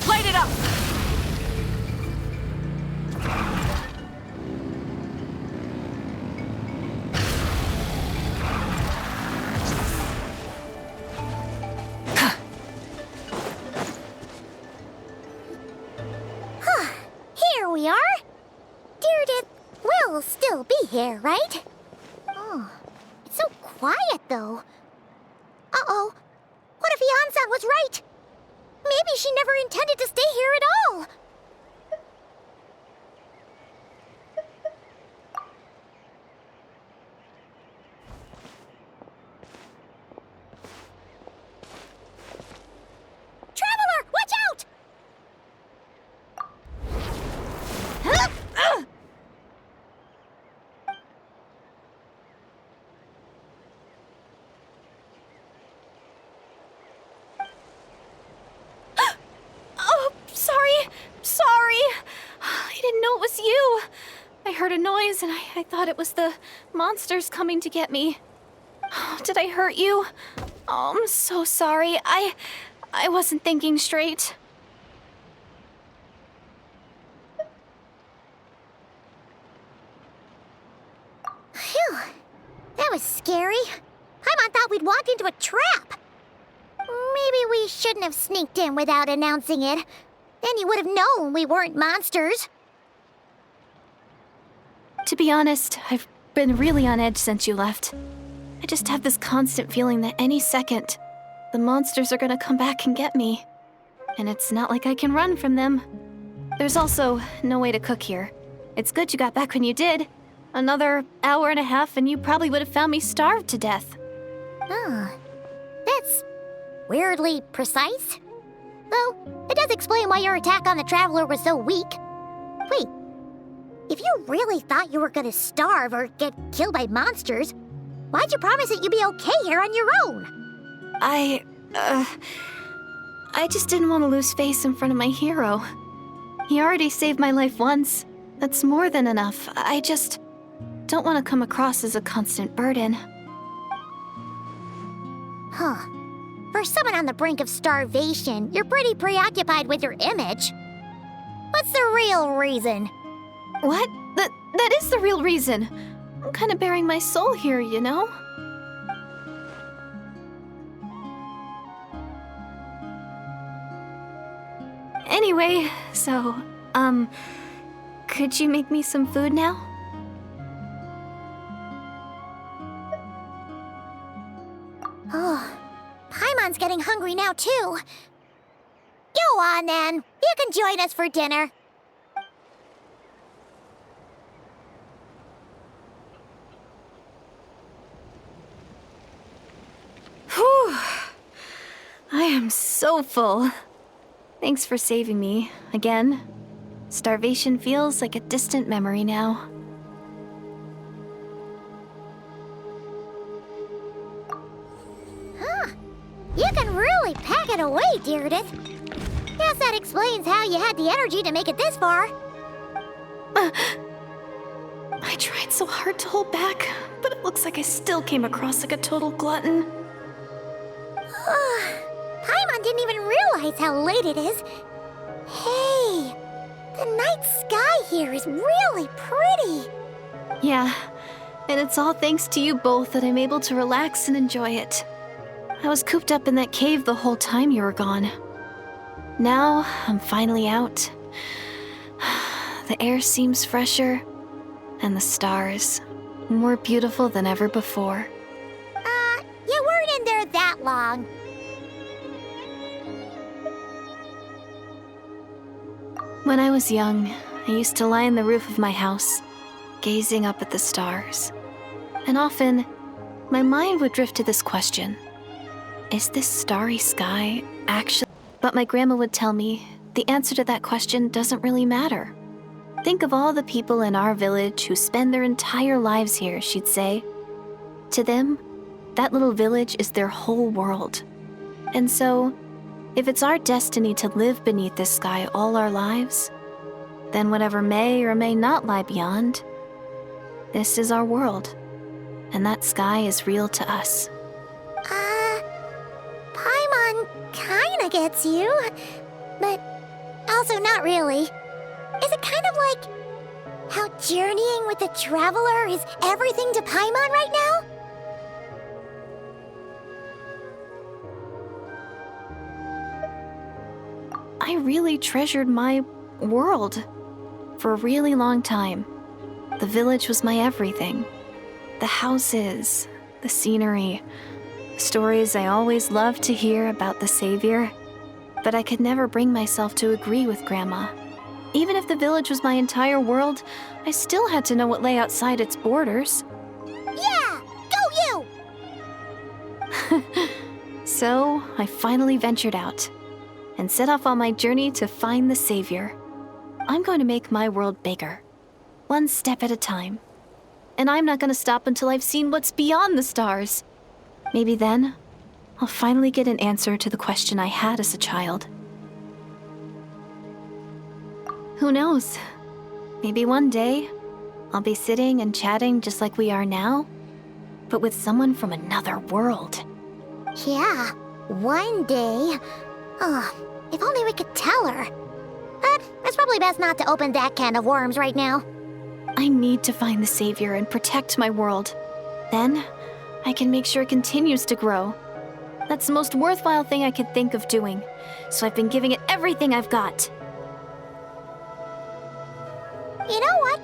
Speaker 3: Light it up!
Speaker 2: Here we are. Deirdre will still be here, right? Oh, it's so quiet though. Uh-oh. What if Yansan was right? Maybe she never intended to stay here at all. Traveler, watch out!
Speaker 8: Sorry. I didn't know it was you. I heard a noise and I thought it was the monsters coming to get me. Oh, did I hurt you? Oh, I'm so sorry. I wasn't thinking straight.
Speaker 2: Phew. That was scary. Paimon thought we'd walked into a trap. Maybe we shouldn't have sneaked in without announcing it. Then you would have known we weren't monsters.
Speaker 8: To be honest, I've been really on edge since you left. I just have this constant feeling that any second, the monsters are gonna come back and get me. And it's not like I can run from them. There's also no way to cook here. It's good you got back when you did. Another hour and a half and you probably would have found me starved to death.
Speaker 2: That's weirdly precise. Though, it does explain why your attack on the Traveler was so weak. Wait, if you really thought you were gonna starve or get killed by monsters, why'd you promise that you'd be okay here on your own?
Speaker 8: I just didn't want to lose face in front of my hero. He already saved my life once. That's more than enough. I just don't want to come across as a constant burden.
Speaker 2: Huh. For someone on the brink of starvation, you're pretty preoccupied with your image. What's the real reason?
Speaker 8: What? That is the real reason. I'm kind of bearing my soul here, you know? Anyway, so, could you make me some food now?
Speaker 2: Oh, Paimon's getting hungry now, too. Go on, then. You can join us for dinner.
Speaker 8: Whew. I am so full. Thanks for saving me, again. Starvation feels like a distant memory now.
Speaker 2: You can really pack it away, Deirdith. Guess that explains how you had the energy to make it this far.
Speaker 8: I tried so hard to hold back, but it looks like I still came across like a total glutton.
Speaker 2: Paimon didn't even realize how late it is. Hey, the night sky here is really pretty.
Speaker 8: Yeah, and it's all thanks to you both that I'm able to relax and enjoy it. I was cooped up in that cave the whole time you were gone. Now, I'm finally out. The air seems fresher, and the stars more beautiful than ever before.
Speaker 2: You weren't in there that long.
Speaker 8: When I was young, I used to lie on the roof of my house, gazing up at the stars. And often, my mind would drift to this question. Is this starry sky actually... But my grandma would tell me the answer to that question doesn't really matter. Think of all the people in our village who spend their entire lives here, she'd say. To them, that little village is their whole world. And so, if it's our destiny to live beneath this sky all our lives, then whatever may or may not lie beyond, this is our world. And that sky is real to us.
Speaker 2: Paimon kinda gets you, but also not really. Is it kind of like how journeying with the Traveler is everything to Paimon right now?
Speaker 8: I really treasured my world for a really long time. The village was my everything. The houses, the scenery, stories I always loved to hear about the Savior. But I could never bring myself to agree with Grandma. Even if the village was my entire world, I still had to know what lay outside its borders.
Speaker 2: Yeah! Go you!
Speaker 8: So, I finally ventured out and set off on my journey to find the Savior. I'm going to make my world bigger, one step at a time. And I'm not going to stop until I've seen what's beyond the stars. Maybe then, I'll finally get an answer to the question I had as a child. Who knows? Maybe one day, I'll be sitting and chatting just like we are now, but with someone from another world.
Speaker 2: Yeah, one day. If only we could tell her. But it's probably best not to open that can of worms right now.
Speaker 8: I need to find the Savior and protect my world. Then, I can make sure it continues to grow. That's the most worthwhile thing I could think of doing, so I've been giving it everything I've got.
Speaker 2: You know what?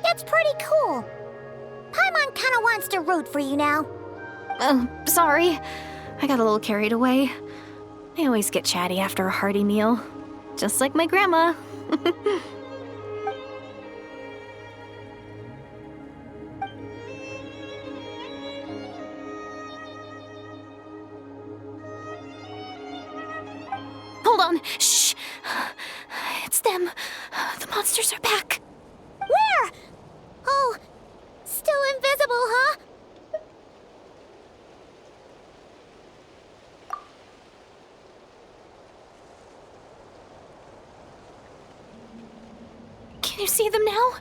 Speaker 2: That's pretty cool. Paimon kinda wants to root for you now.
Speaker 8: Oh, sorry. I got a little carried away. I always get chatty after a hearty meal. Just like my grandma. Hold on. Shh. It's them. The monsters are back.
Speaker 2: Where? Oh, still invisible, huh?
Speaker 8: Can you see them now?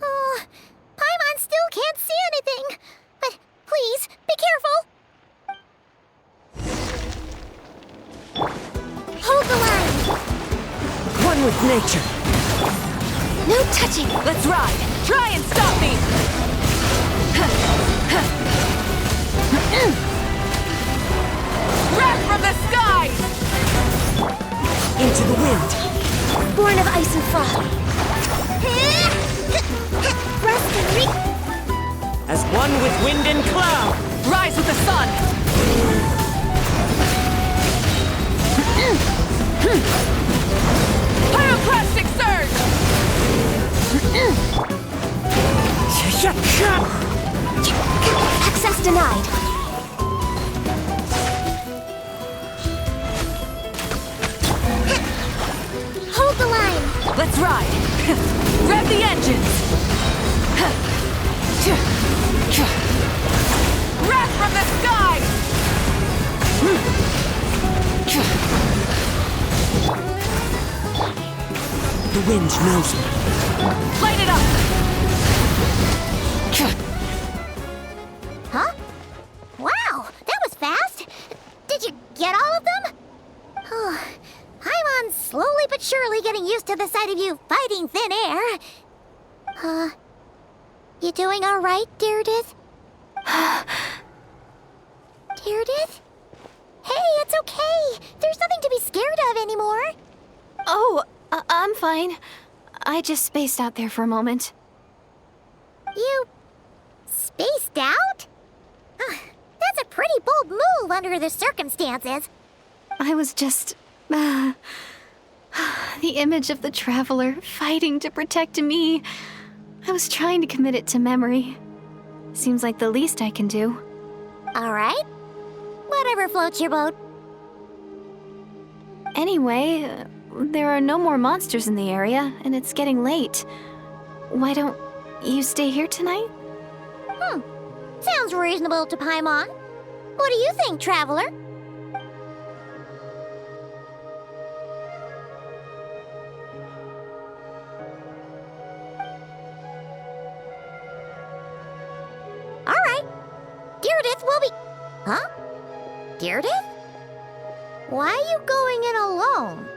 Speaker 2: Oh, Paimon still can't see anything. But please, be careful. Hold the line.
Speaker 5: One with nature.
Speaker 8: No touching.
Speaker 3: Let's ride! Try and stop me! Wrath from the skies!
Speaker 5: Into the wind.
Speaker 2: Born of ice and frost. Rust and
Speaker 5: As one with wind and cloud.
Speaker 3: Rise with the sun! Pyroclastic surge!
Speaker 2: Access denied. Hold the line.
Speaker 3: Let's ride! Rev the engines! Wrath from the skies!
Speaker 5: The wind knows me.
Speaker 3: Light it up!
Speaker 2: Huh? Wow, that was fast. Did you get all of them? Oh, Paimon's slowly but surely getting used to the sight of you fighting thin air. You doing all right, Deirdith? Deirdith? Hey, it's okay. There's nothing to be scared of anymore.
Speaker 8: Oh, I'm fine. I just spaced out there for a moment.
Speaker 2: You spaced out? That's a pretty bold move under the circumstances.
Speaker 8: I was just... the image of the Traveler fighting to protect me. I was trying to commit it to memory. Seems like the least I can do.
Speaker 2: All right. Whatever floats your boat.
Speaker 8: Anyway, there are no more monsters in the area, and it's getting late. Why don't you stay here tonight?
Speaker 2: Sounds reasonable to Paimon. What do you think, Traveler? All right. Deirdith will be... Huh? Deirdith? Why are you going in alone?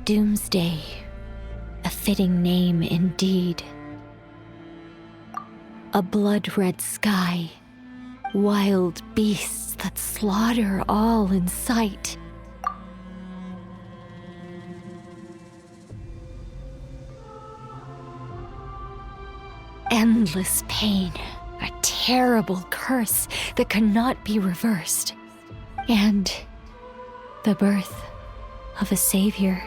Speaker 10: Doomsday. A fitting name indeed. A blood-red sky. Wild beasts that slaughter all in sight. Endless pain. A terrible curse that cannot be reversed. And the birth of a savior.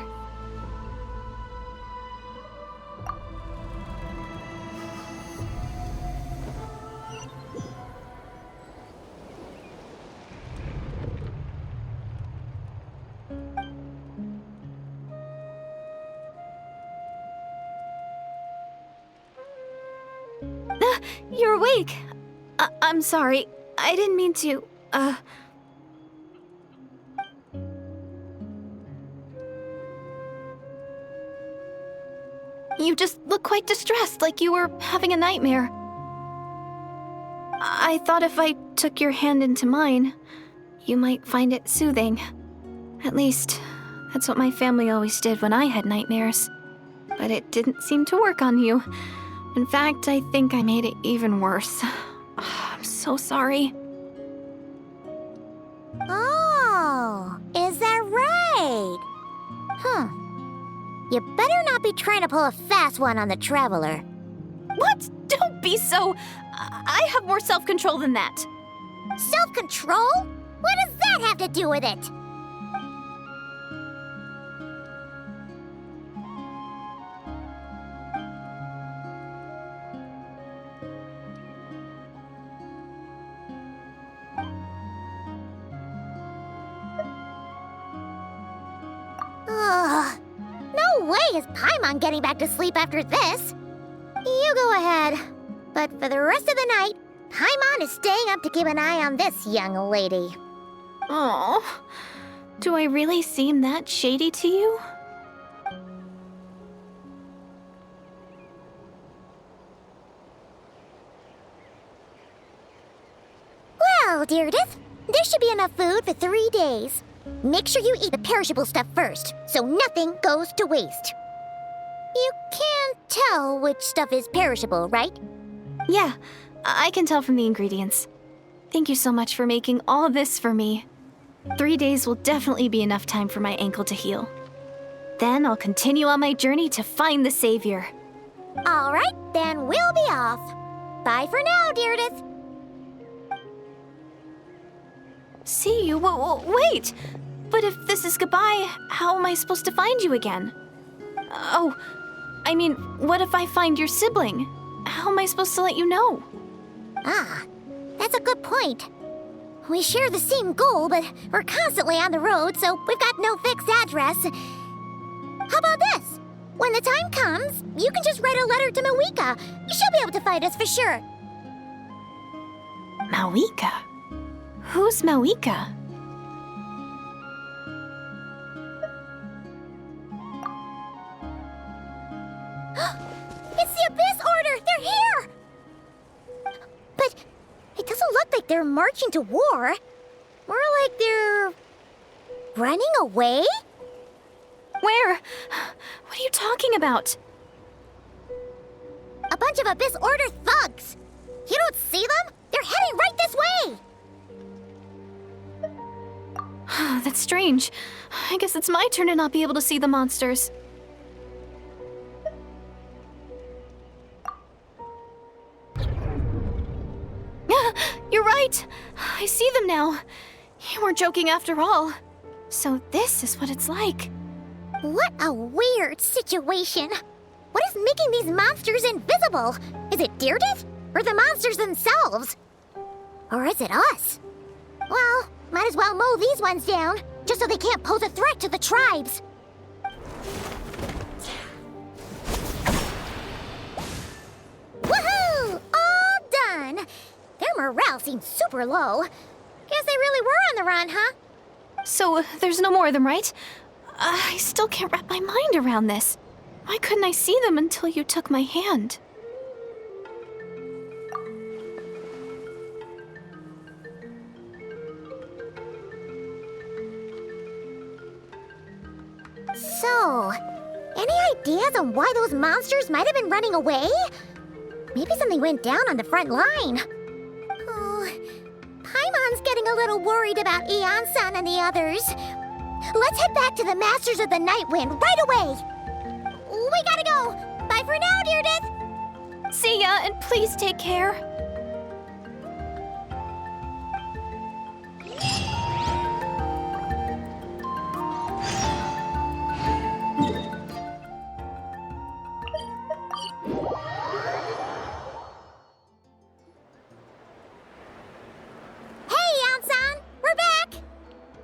Speaker 8: You're awake. I'm sorry. I didn't mean to, You just look quite distressed, like you were having a nightmare. I thought if I took your hand into mine, you might find it soothing. At least, that's what my family always did when I had nightmares. But it didn't seem to work on you. In fact, I think I made it even worse. I'm so sorry.
Speaker 2: Oh, is that right? You better not be trying to pull a fast one on the Traveler.
Speaker 8: What? Don't be so... I have more self-control than that.
Speaker 2: Self-control? What does that have to do with it? Ugh. No way is Paimon getting back to sleep after this. You go ahead. But for the rest of the night, Paimon is staying up to keep an eye on this young lady.
Speaker 8: Oh, do I really seem that shady to you?
Speaker 2: Well, Deirdith, there should be enough food for 3 days. Make sure you eat the perishable stuff first, so nothing goes to waste. You can't tell which stuff is perishable, right?
Speaker 8: Yeah, I can tell from the ingredients. Thank you so much for making all this for me. 3 days will definitely be enough time for my ankle to heal. Then I'll continue on my journey to find the Savior.
Speaker 2: All right, then we'll be off. Bye for now, Deirdith.
Speaker 8: See you? Wait! But if this is goodbye, how am I supposed to find you again? Oh, I mean, what if I find your sibling? How am I supposed to let you know?
Speaker 2: Ah, that's a good point. We share the same goal, but we're constantly on the road, so we've got no fixed address. How about this? When the time comes, you can just write a letter to Mawika. She'll be able to find us for sure.
Speaker 8: Mawika? Who's Mawika?
Speaker 2: It's the Abyss Order! They're here! But it doesn't look like they're marching to war. More like they're... running away?
Speaker 8: Where? What are you talking about?
Speaker 2: A bunch of Abyss Order thugs! You don't see them? They're heading right this way!
Speaker 8: That's strange. I guess it's my turn to not be able to see the monsters. You're right! I see them now. You weren't joking after all. So this is what it's like.
Speaker 2: What a weird situation. What is making these monsters invisible? Is it Deirdith? Or the monsters themselves? Or is it us? Well, might as well mow these ones down, just so they can't pose a threat to the tribes. Woohoo! All done! Their morale seems super low. Guess they really were on the run, huh?
Speaker 8: So there's no more of them, right? I still can't wrap my mind around this. Why couldn't I see them until you took my hand?
Speaker 2: So, any ideas on why those monsters might have been running away? Maybe something went down on the front line. Oh, Paimon's getting a little worried about Ian-san and the others. Let's head back to the Masters of the Night Wind right away. We gotta go. Bye for now, Deirdre.
Speaker 8: See ya, and please take care.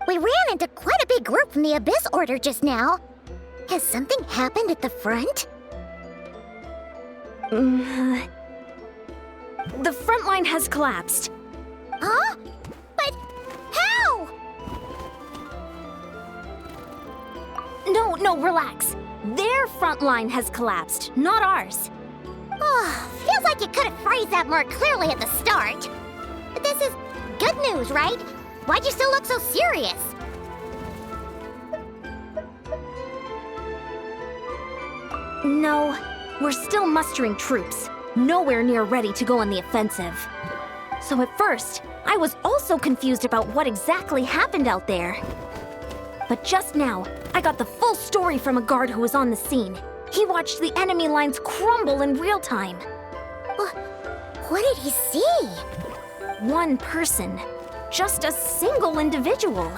Speaker 2: We ran into quite a big group from the Abyss Order just now. Has something happened at the front?
Speaker 1: The front line has collapsed.
Speaker 2: Huh? But how?
Speaker 1: No, relax. Their front line has collapsed, not ours.
Speaker 2: Oh, feels like you could have phrased that more clearly at the start. But this is good news, right? Why'd you still look so serious?
Speaker 1: No, we're still mustering troops, nowhere near ready to go on the offensive. So at first, I was also confused about what exactly happened out there. But just now, I got the full story from a guard who was on the scene. He watched the enemy lines crumble in real time.
Speaker 2: What did he see?
Speaker 1: One person. Just a single individual.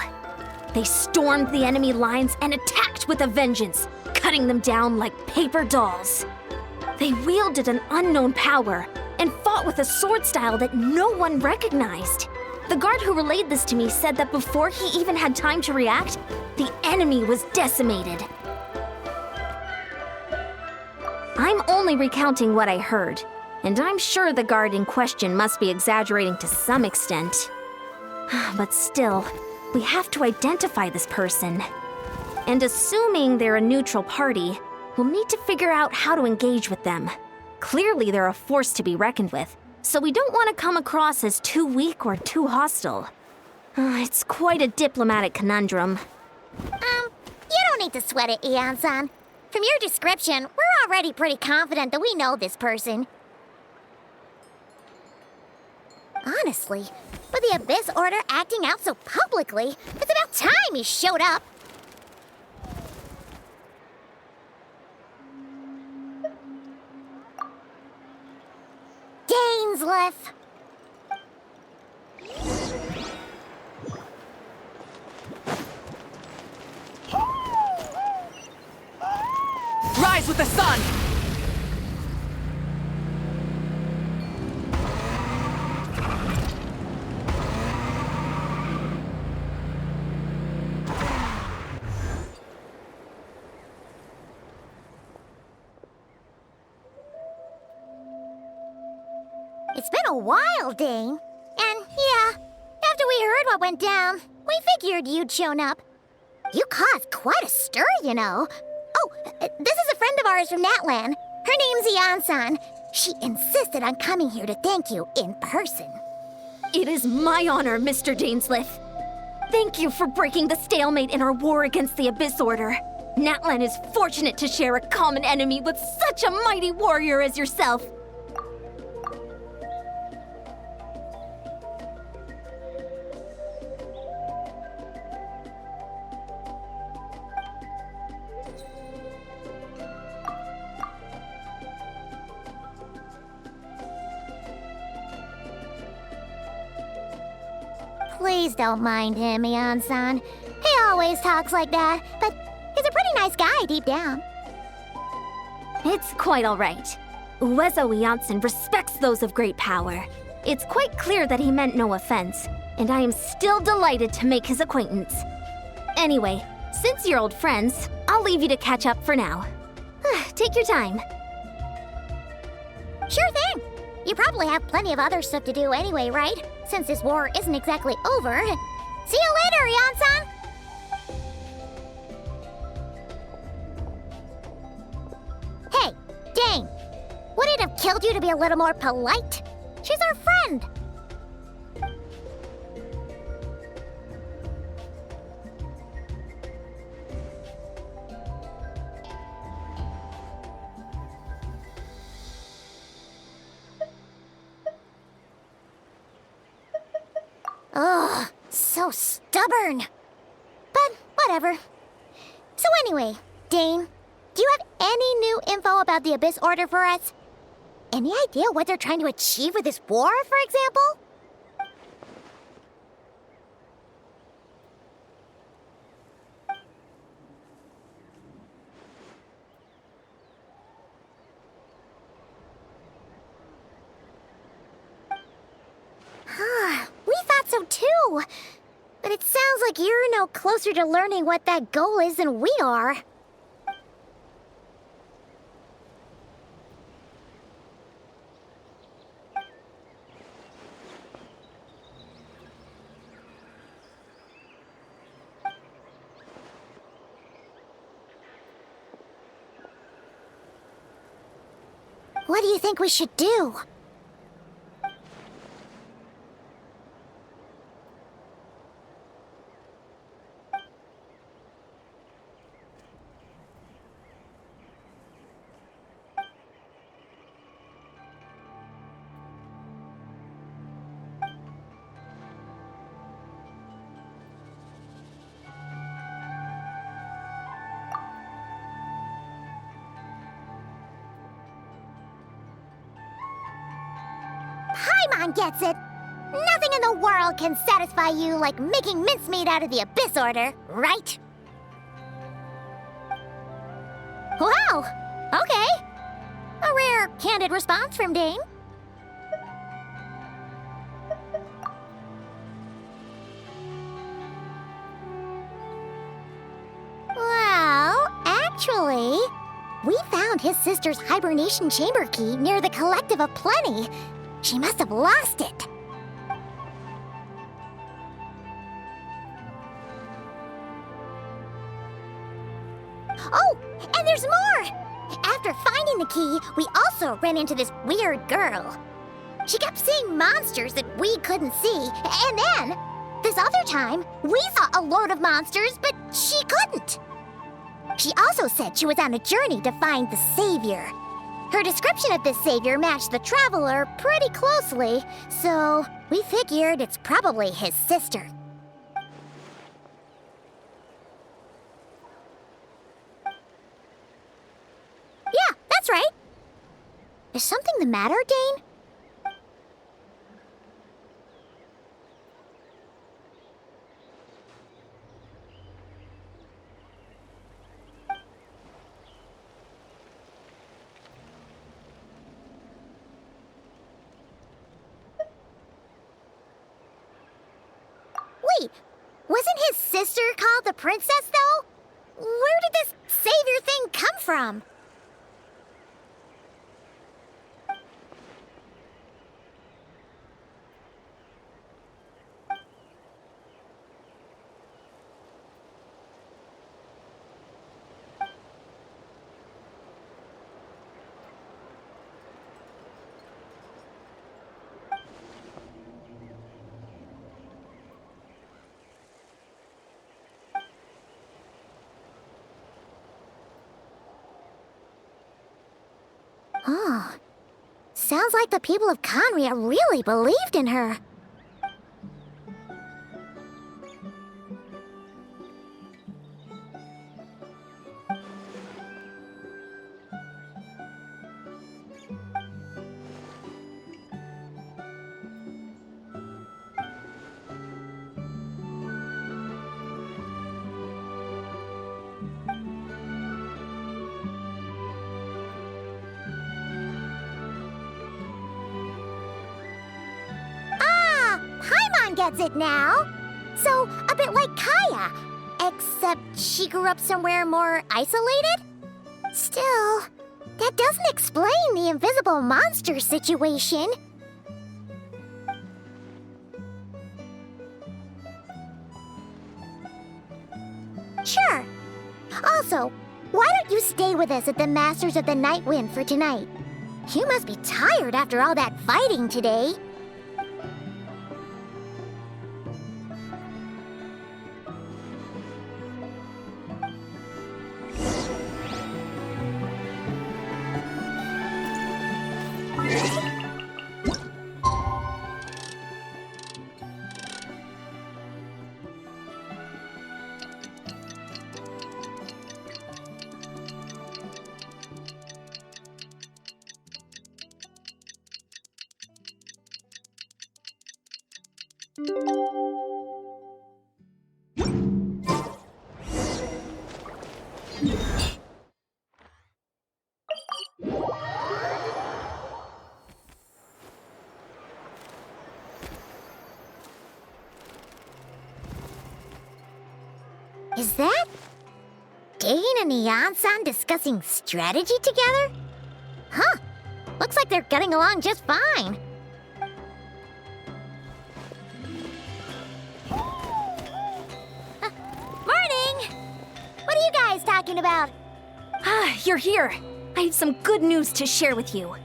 Speaker 1: They stormed the enemy lines and attacked with a vengeance, cutting them down like paper dolls. They wielded an unknown power and fought with a sword style that no one recognized. The guard who relayed this to me said that before he even had time to react, the enemy was decimated. I'm only recounting what I heard, and I'm sure the guard in question must be exaggerating to some extent. But still, we have to identify this person. And assuming they're a neutral party, we'll need to figure out how to engage with them. Clearly, they're a force to be reckoned with, so we don't want to come across as too weak or too hostile. It's quite a diplomatic conundrum.
Speaker 2: You don't need to sweat it, Ian-san. From your description, we're already pretty confident that we know this person. Honestly, with the Abyss Order acting out so publicly, it's about time he showed up. Dainsleif!
Speaker 3: Rise with the sun!
Speaker 2: It's been a while, Dane. And yeah, after we heard what went down, we figured you'd shown up. You caused quite a stir, you know. Oh, this is a friend of ours from Natlan. Her name's Ian-san. She insisted on coming here to thank you in person.
Speaker 1: It is my honor, Mr. Dainsleif. Thank you for breaking the stalemate in our war against the Abyss Order. Natlan is fortunate to share a common enemy with such a mighty warrior as yourself.
Speaker 2: Please don't mind him, Ian-san. He always talks like that, but he's a pretty nice guy deep down.
Speaker 1: It's quite all right. Uezo Janssen respects those of great power. It's quite clear that he meant no offense, and I am still delighted to make his acquaintance. Anyway, since you're old friends, I'll leave you to catch up for now. Take your time.
Speaker 2: Sure thing. You probably have plenty of other stuff to do anyway, right? Since this war isn't exactly over. See you later, Ian-san! Hey, Dane! Would it have killed you to be a little more polite? She's our friend! so stubborn. But whatever. So anyway, Dane, do you have any new info about the Abyss Order for us? Any idea what they're trying to achieve with this war, for example? We thought so too. But it sounds like you're no closer to learning what that goal is than we are. What do you think we should do? Paimon gets it. Nothing in the world can satisfy you like making mincemeat out of the Abyss Order, right? Wow, okay. A rare, candid response from Dane. Well, actually, we found his sister's hibernation chamber key near the Collective of Plenty. She must have lost it. Oh, and there's more! After finding the key, we also ran into this weird girl. She kept seeing monsters that we couldn't see, and then, this other time, we saw a load of monsters, but she couldn't. She also said she was on a journey to find the Savior. Her description of this Savior matched the Traveler pretty closely, so we figured it's probably his sister. Yeah, that's right. Is something the matter, Dane? Wait, wasn't his sister called the Princess, though? Where did this Savior thing come from? Oh, sounds like the people of Khaenri'ah really believed in her. Gets it now. So, a bit like Kaya, except she grew up somewhere more isolated? Still, that doesn't explain the invisible monster situation. Sure. Also, why don't you stay with us at the Masters of the Night Wind for tonight? You must be tired after all that fighting today. Is that Dane and Neon-san discussing strategy together? Huh. Looks like they're getting along just fine. Morning! What are you guys talking about?
Speaker 1: Ah, you're here. I have some good news to share with you.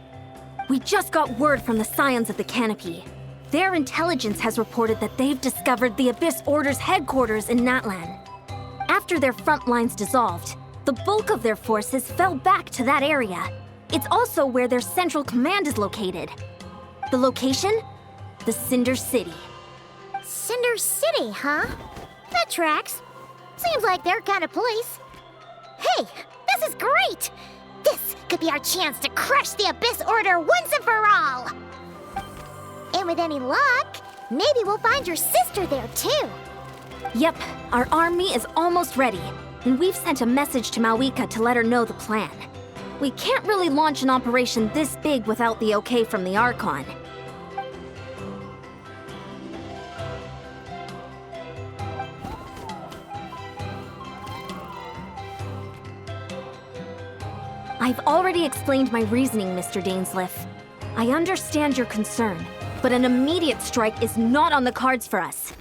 Speaker 1: We just got word from the Scions of the Canopy. Their intelligence has reported that they've discovered the Abyss Order's headquarters in Natlan. After their front lines dissolved, the bulk of their forces fell back to that area. It's also where their central command is located. The location? The Cinder City.
Speaker 2: Cinder City, huh? That tracks. Seems like their kind of place. Hey, this is great! This could be our chance to crush the Abyss Order once and for all! And with any luck, maybe we'll find your sister there too.
Speaker 1: Yep, our army is almost ready, and we've sent a message to Mawika to let her know the plan. We can't really launch an operation this big without the okay from the Archon. I've already explained my reasoning, Mr. Dainsleif. I understand your concern, but an immediate strike is not on the cards for us.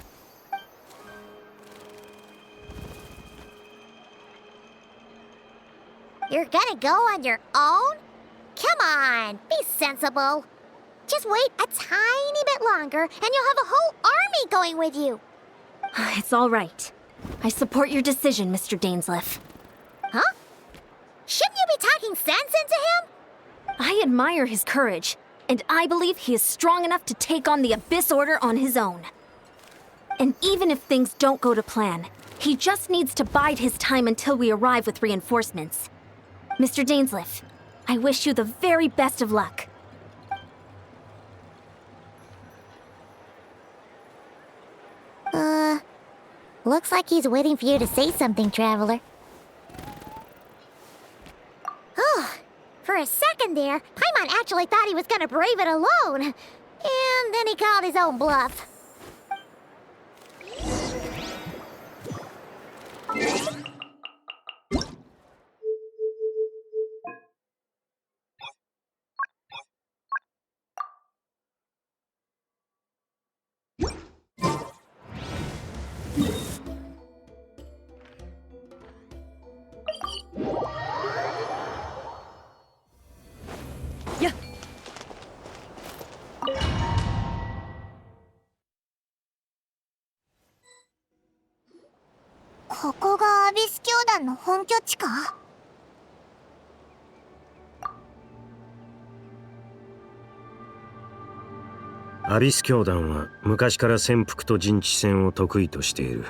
Speaker 2: You're gonna go on your own? Come on, be sensible. Just wait a tiny bit longer and you'll have a whole army going with you.
Speaker 1: It's all right. I support your decision, Mr. Dainsleif.
Speaker 2: Huh? Shouldn't you be talking sense into him?
Speaker 1: I admire his courage, and I believe he is strong enough to take on the Abyss Order on his own. And even if things don't go to plan, he just needs to bide his time until we arrive with reinforcements. Mr. Dainsleif, I wish you the very best of luck.
Speaker 2: Looks like he's waiting for you to say something, Traveler. Oh, for a second there, Paimon actually thought he was gonna brave it alone. And then he called his own bluff.ここがアビス教団の本拠地か?
Speaker 11: アビス教団は昔から潜伏と陣地戦を得意としている。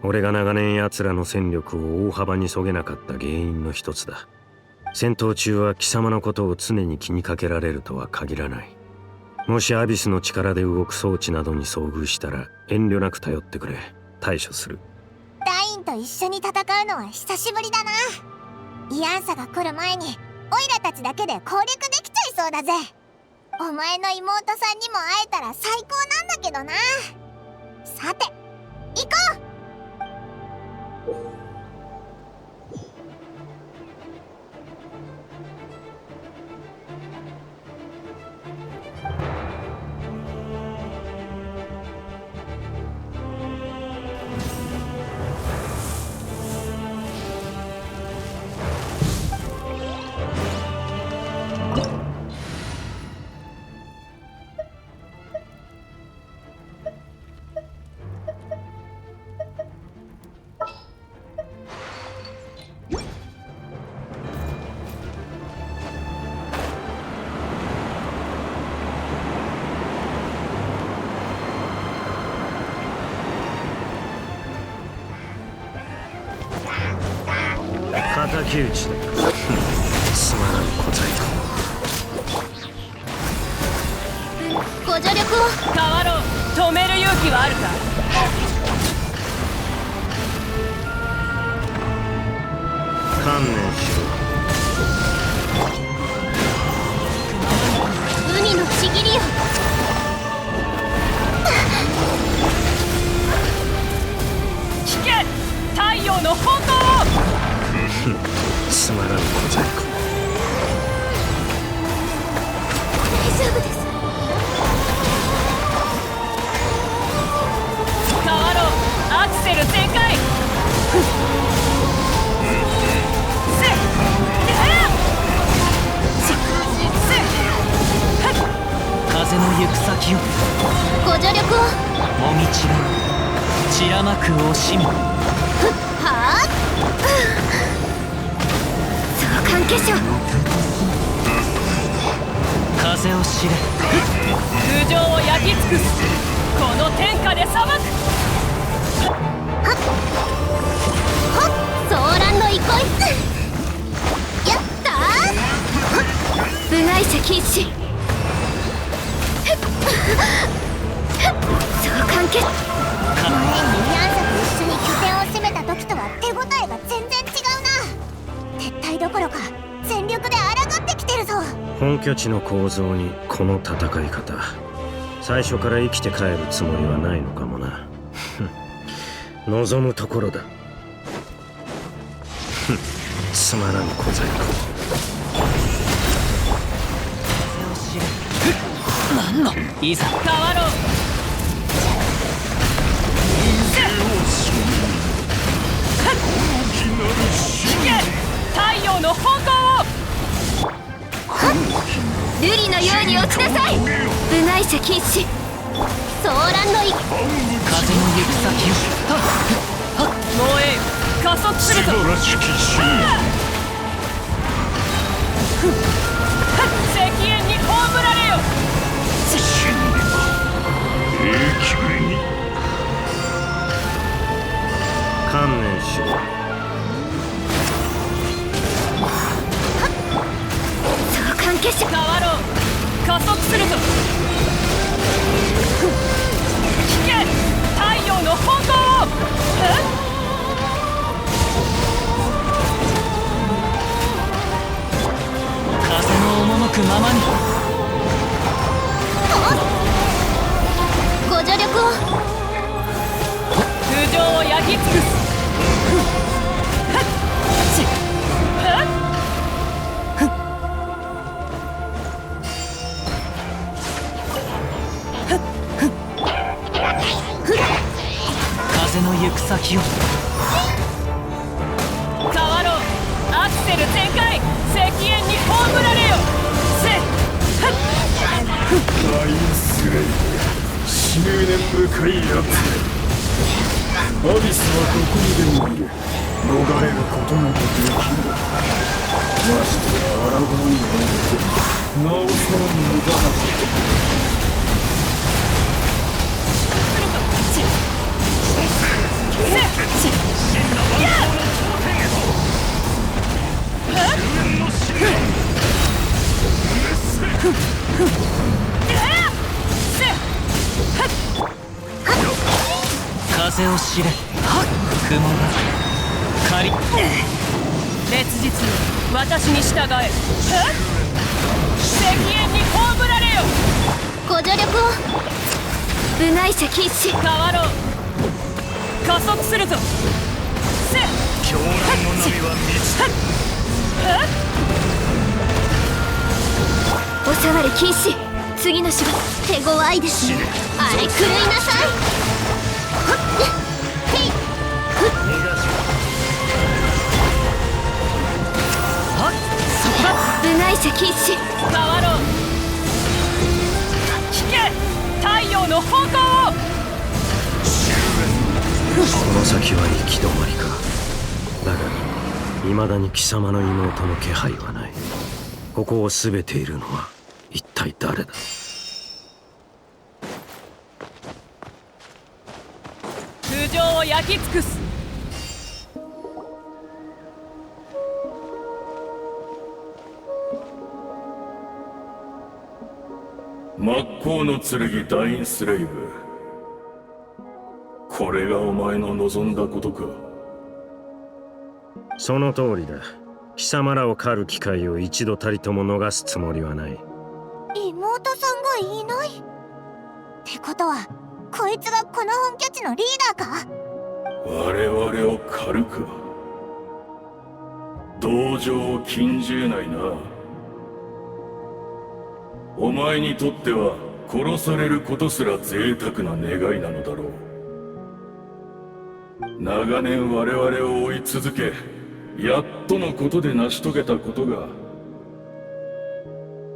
Speaker 11: 俺が長年奴らの戦力を大幅に削げなかった原因の一つだ。戦闘中は貴様のことを常に気にかけられるとは限らない。もしアビスの力で動く装置などに遭遇したら遠慮なく頼ってくれ。対処する。
Speaker 2: ダインと一緒に戦うのは久しぶりだな。イアンサが来る前にオイラたちだけで攻略できちゃいそうだぜ。お前の妹さんにも会えたら最高なんだけどな。さて、行こう。
Speaker 11: 敵討ちだ。すまない答えだ。
Speaker 2: ご助力を。
Speaker 5: 変わろう。止める勇気。内側散らまく惜しみ。
Speaker 2: はあ相関結晶。
Speaker 5: 風を知れ。
Speaker 12: 空上を焼き尽くす。この天下で裁く。
Speaker 2: はっソーランの憩い。やったー。部外者禁止。相関結。前にヤンサと一緒に拠点を攻めた時とは手応えが全然違うな。撤退どころか全力で抗ってきてるぞ。
Speaker 11: 本拠地の構造にこの戦い方、最初から生きて帰るつもりはないのかもな。望むところだ。つまらぬ小細工。
Speaker 5: 何のいざ
Speaker 12: 変わろう。太陽の方向を。
Speaker 2: 瑠璃のように落ちなさい。部外者禁止。ソーランの風の行
Speaker 5: く先
Speaker 12: を。燃えよ加速するぞ。石煙に葬られよ。
Speaker 7: 真理は永久に。
Speaker 11: 観念しろ。
Speaker 2: 相関結晶。
Speaker 12: 変わろう。加速するぞ。危険。太陽の方向を。
Speaker 5: 風の赴くままに。
Speaker 2: ご助力を。
Speaker 12: 空上を焼き尽くす。
Speaker 5: 風の行く先を。
Speaker 12: 変わろう。アクセル全開。石煙に葬られよ。
Speaker 7: ラインスレイブ、執念深いやつ。アビスはどこにでもいる。逃れることなどできる。ましてやアラゴンになおさら無駄だ。
Speaker 5: 風を知れ。雲が仮。
Speaker 12: 烈日私に従え。石煙に葬られよ。
Speaker 2: ご助力を。部外者禁止。
Speaker 12: 変わろう。加速するぞ。
Speaker 7: 狂乱の波は満ちた。
Speaker 2: おさわり禁止。次の仕事手強いですね。あれ狂いなさい。部外者禁止。
Speaker 12: 変わろう。聞け。太陽の方向を。
Speaker 11: この先は行き止まりか。だが未だに貴様の妹の気配はない。ここを全ているのは一体誰だ。
Speaker 12: 空上を焼き尽くす。
Speaker 7: 真っ向の剣ダインスレイブ。これがお前の望んだことか。
Speaker 11: その通りだ。貴様らを狩る機会を一度たりとも逃すつもりはない。
Speaker 2: 妹さんがいない。ってことはこいつがこの本拠地のリーダーか。
Speaker 7: 我々を狩るか。同情を禁じ得ないな。お前にとっては殺されることすら贅沢な願いなのだろう。長年我々を追い続け、やっとのことで成し遂げたことが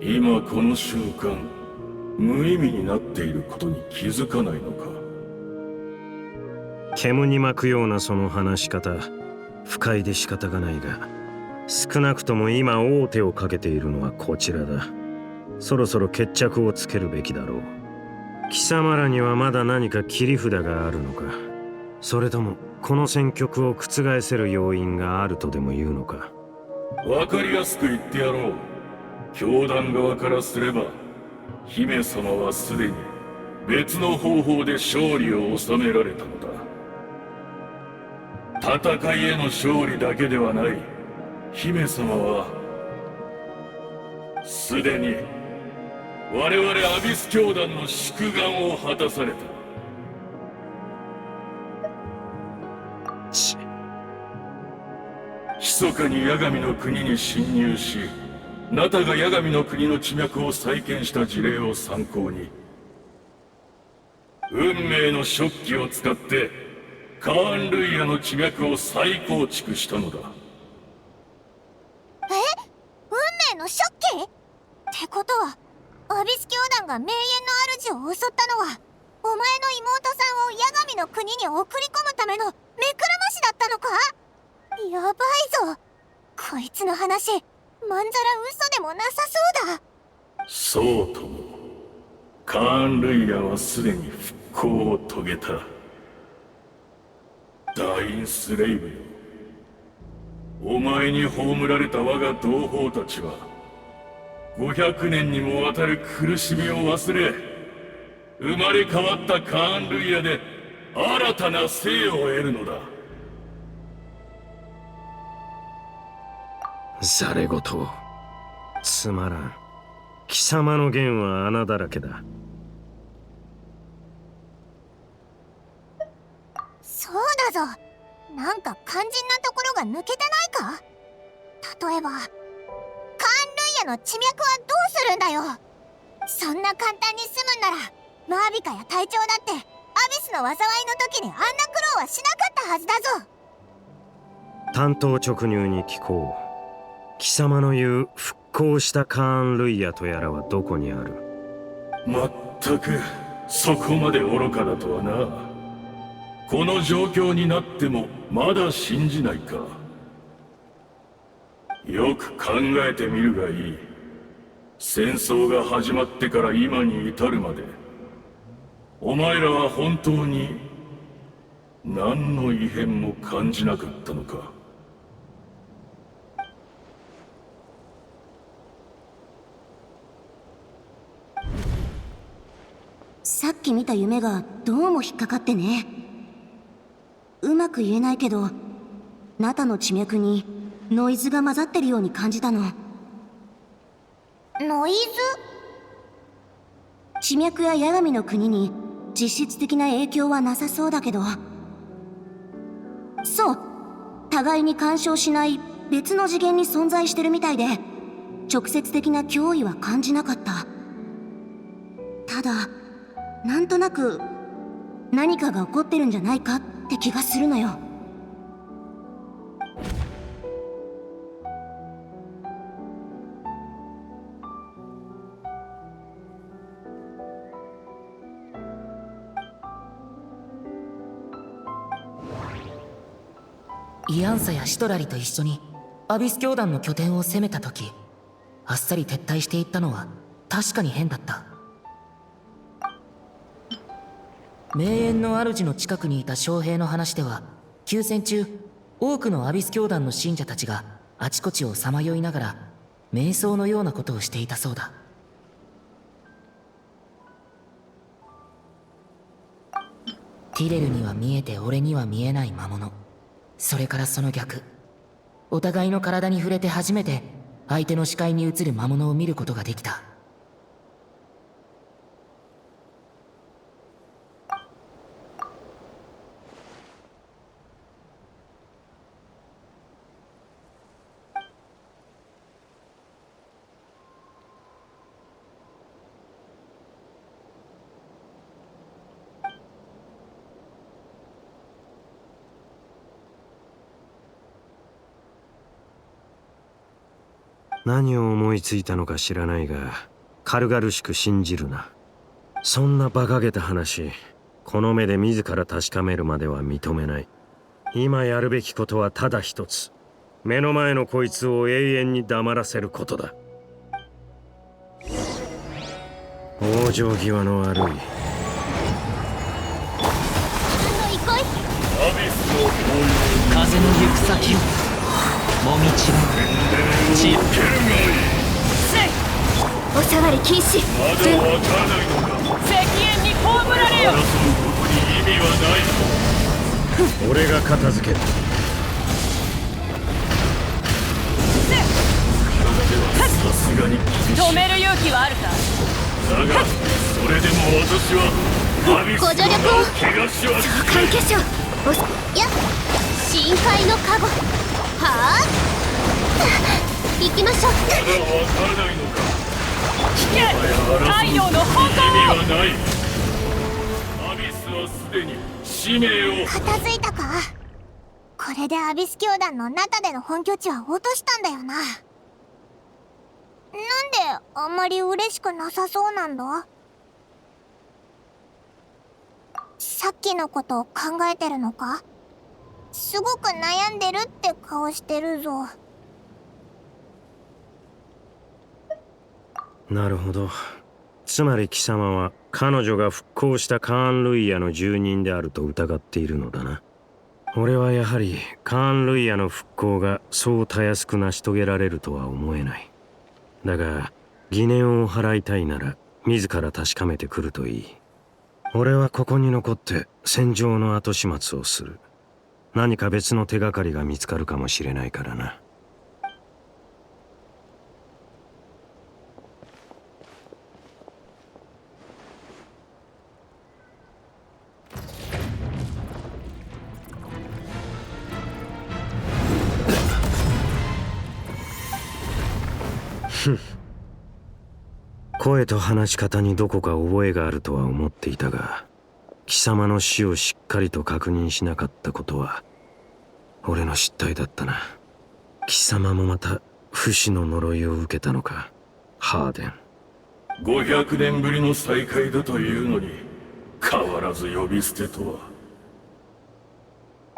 Speaker 7: 今この瞬間無意味になっていることに気づかないのか。
Speaker 11: 煙に巻くようなその話し方、不快で仕方がないが、少なくとも今王手をかけているのはこちらだ。そろそろ決着をつけるべきだろう。貴様らにはまだ何か切り札があるのか、それともこの戦局を覆せる要因があるとでも言うのか。
Speaker 7: わかりやすく言ってやろう。教団側からすれば、姫様はすでに別の方法で勝利を収められたのだ。戦いへの勝利だけではない。姫様はすでに我々アビス教団の祝願を果たされた。密かに八神の国に侵入し、ナタが八神の国の地脈を再建した事例を参考に、運命の食器を使ってカーン・ルイヤの地脈を再構築したのだ。
Speaker 2: 運命の食器？ってことはアビス教団が名園の主を襲ったのは、お前の妹さんを八神の国に送り込むための目くらましだったのか？やばいぞ、こいつの話まんざら嘘でもなさそうだ。
Speaker 7: そうとも、カーン・ルイヤはすでに復興を遂げた。ダインスレイブよ、お前に葬られた我が同胞たちは500年にもわたる苦しみを忘れ、生まれ変わったカーン・ルイヤで新たな生を得るのだ。
Speaker 11: ざれ言、つまらん。貴様の言は穴だらけだ。
Speaker 2: そうだぞ、なんか肝心なところが抜けてないか？例えばカーン・ルイヤの地脈はどうするんだよ。そんな簡単に済むんならマービカや隊長だってアビスの災いの時にあんな苦労はしなかったはずだぞ。
Speaker 11: 単刀直入に聞こう。貴様の言う復興したカーン・ルイヤとやらはどこにある？
Speaker 7: まったくそこまで愚かだとはな。この状況になってもまだ信じないか。よく考えてみるがいい。戦争が始まってから今に至るまで、お前らは本当に何の異変も感じなかったのか？
Speaker 2: さっき見た夢がどうも引っかかってね。うまく言えないけど、ナタの地脈にノイズが混ざってるように感じたの。ノイズ？地脈や八神の国に実質的な影響はなさそうだけど、そう、互いに干渉しない別の次元に存在してるみたいで、直接的な脅威は感じなかった。ただなんとなく何かが起こってるんじゃないかって気がするのよ。
Speaker 13: イアンサやシトラリと一緒にアビス教団の拠点を攻めた時、あっさり撤退していったのは確かに変だった。名園の主の近くにいた将兵の話では、休戦中多くのアビス教団の信者たちがあちこちをさまよいながら瞑想のようなことをしていたそうだ。ティレルには見えて俺には見えない魔物、それからその逆、お互いの体に触れて初めて相手の視界に映る魔物を見ることができた。
Speaker 11: 何を思いついたのか知らないが、軽々しく信じるな。そんな馬鹿げた話、この目で自ら確かめるまでは認めない。今やるべきことはただ一つ。目の前のこいつを永遠に黙らせることだ。往生際の悪い。
Speaker 13: 風の行く先をもみちばち
Speaker 1: おさわり禁止。
Speaker 12: 石煙に葬られよ。
Speaker 11: 俺が片付ける。
Speaker 12: 止める勇気はあるか。
Speaker 7: だがそれでも私はアビス
Speaker 2: ご助力を
Speaker 7: 怪我しは
Speaker 2: 境化書や深海のカゴはあ行きましょう。
Speaker 7: まだわからないのか。
Speaker 12: 聞け、太陽の炎。
Speaker 7: 意味はない。アビスはすでに使命を。
Speaker 2: 片付いたか。これでアビス教団のナタでの本拠地は落としたんだよな。なんであんまり嬉しくなさそうなんだ。さっきのことを考えてるのか。すごく悩んでるって顔してるぞ。
Speaker 11: なるほど。つまり貴様は彼女が復興したカーン・ルイヤの住人であると疑っているのだな。俺はやはりカーン・ルイヤの復興がそうたやすく成し遂げられるとは思えない。だが疑念を払いたいなら自ら確かめてくるといい。俺はここに残って戦場の後始末をする。何か別の手がかりが見つかるかもしれないからな。声と話し方にどこか覚えがあるとは思っていたが、貴様の死をしっかりと確認しなかったことは俺の失態だったな。貴様もまた不死の呪いを受けたのか、ハーデン。
Speaker 7: 500年ぶりの再会だというのに変わらず呼び捨てとは。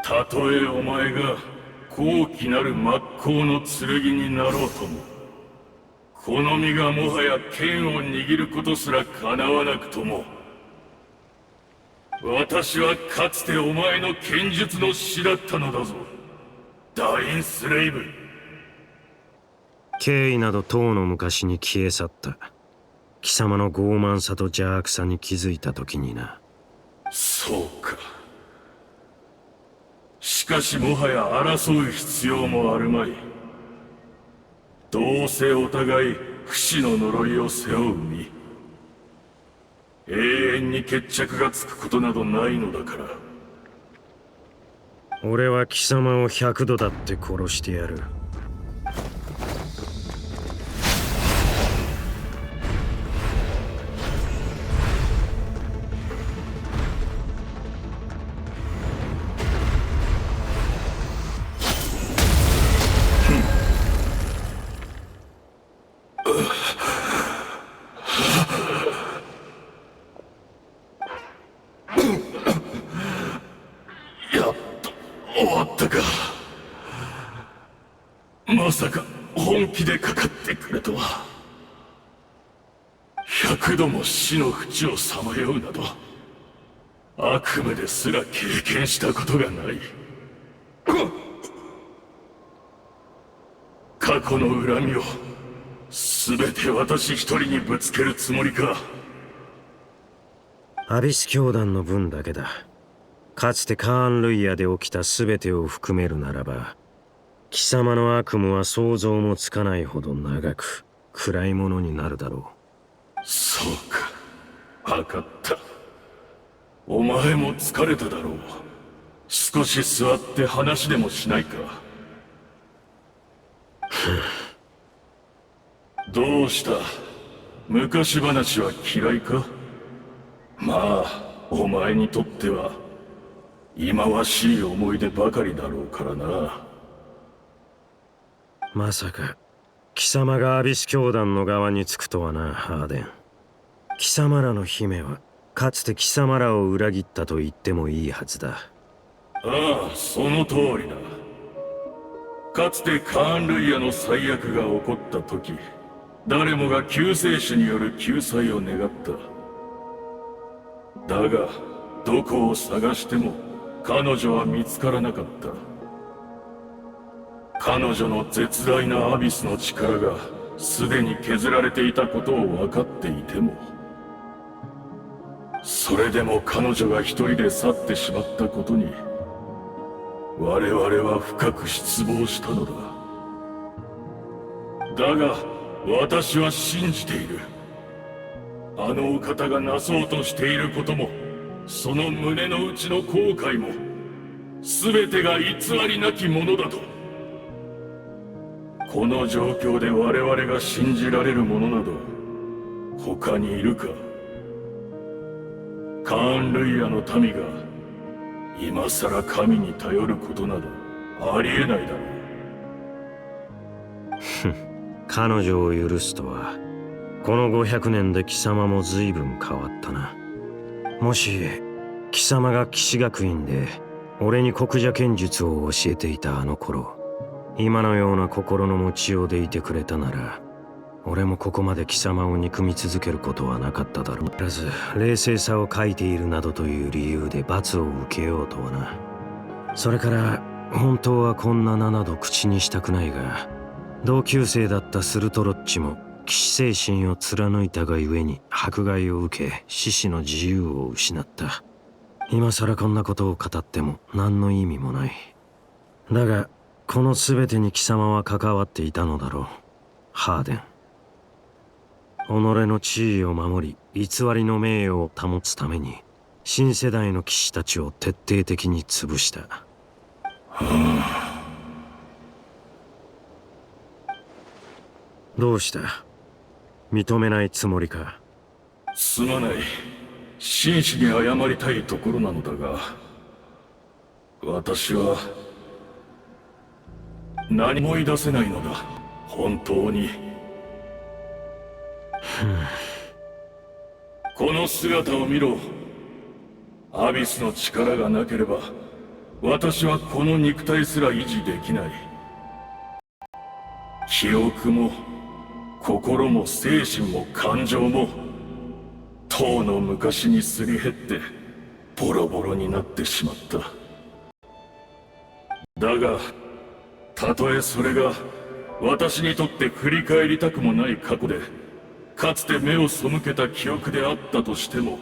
Speaker 7: たとえお前が高貴なる真っ向の剣になろうとも、この身がもはや剣を握ることすら叶わなくとも、私はかつてお前の剣術の師だったのだぞ、ダインスレイブ。
Speaker 11: 敬意など遠の昔に消え去った。貴様の傲慢さと邪悪さに気づいた時にな。
Speaker 7: そうか。しかしもはや争う必要もあるまい。どうせお互い不死の呪いを背負う身。永遠に決着がつくことなどないのだから。
Speaker 11: 俺は貴様を100度だって殺してやる。
Speaker 7: まさか本気でかかってくれとは。100度も死の淵をさまようなど悪夢ですら経験したことがない。過去の恨みを全て私一人にぶつけるつもりか。
Speaker 11: アビス教団の分だけだ。かつてカーン・ルイヤで起きた全てを含めるならば、貴様の悪夢は想像もつかないほど長く暗いものになるだろ
Speaker 7: う。そうか、分かった。お前も疲れただろう。少し座って話でもしないか。どうした？昔話は嫌いか？まあ、お前にとっては忌まわしい思い出ばかりだろうからな。
Speaker 11: まさか貴様がアビス教団の側につくとはな、ハーデン。貴様らの姫はかつて貴様らを裏切ったと言ってもいいはずだ。
Speaker 7: ああ、その通りだ。かつてカーン・ルイヤの最悪が起こった時、誰もが救世主による救済を願った。だがどこを探しても彼女は見つからなかった。彼女の絶大なアビスの力がすでに削られていたことを分かっていても、それでも彼女が一人で去ってしまったことに我々は深く失望したのだ。だが私は信じている。あのお方がなそうとしていることも、その胸の内の後悔も、全てが偽りなきものだと。この状況で我々が信じられるものなど他にいるか。カーン・ルイヤの民が今さら神に頼ることなどありえないだろう。
Speaker 11: 彼女を許すとは、この500年で貴様も随分変わったな。もし貴様が騎士学院で俺に国邪剣術を教えていたあの頃、今のような心の持ちようでいてくれたなら、俺もここまで貴様を憎み続けることはなかっただろう。まず冷静さを欠いているなどという理由で罰を受けようとはな。それから本当はこんな名など口にしたくないが、同級生だったスルトロッチも騎士精神を貫いたがゆえに迫害を受け、獅子の自由を失った。今さらこんなことを語っても何の意味もない。だがこの全てに貴様は関わっていたのだろう、ハーデン。己の地位を守り、偽りの名誉を保つために新世代の騎士たちを徹底的に潰した。どうした？認めないつもりか？
Speaker 7: すまない。真摯に謝りたいところなのだが、私は何も思い出せないのだ、本当に。この姿を見ろ。アビスの力がなければ私はこの肉体すら維持できない。記憶も心も精神も感情もとうの昔にすり減ってボロボロになってしまった。だがたとえそれが私にとって振り返りたくもない過去で、かつて目を背けた記憶であったとしても、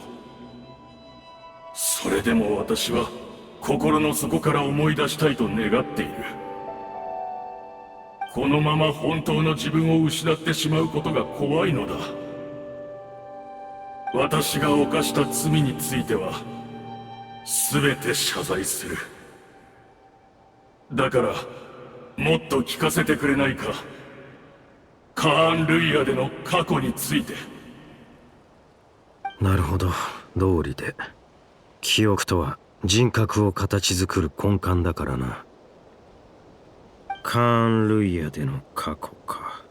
Speaker 7: それでも私は心の底から思い出したいと願っている。このまま本当の自分を失ってしまうことが怖いのだ。私が犯した罪については全て謝罪する。だからもっと聞かせてくれないか、カーン・ルイヤでの過去について。
Speaker 11: なるほど、道理で。記憶とは人格を形作る根幹だからな。カーン・ルイヤでの過去か。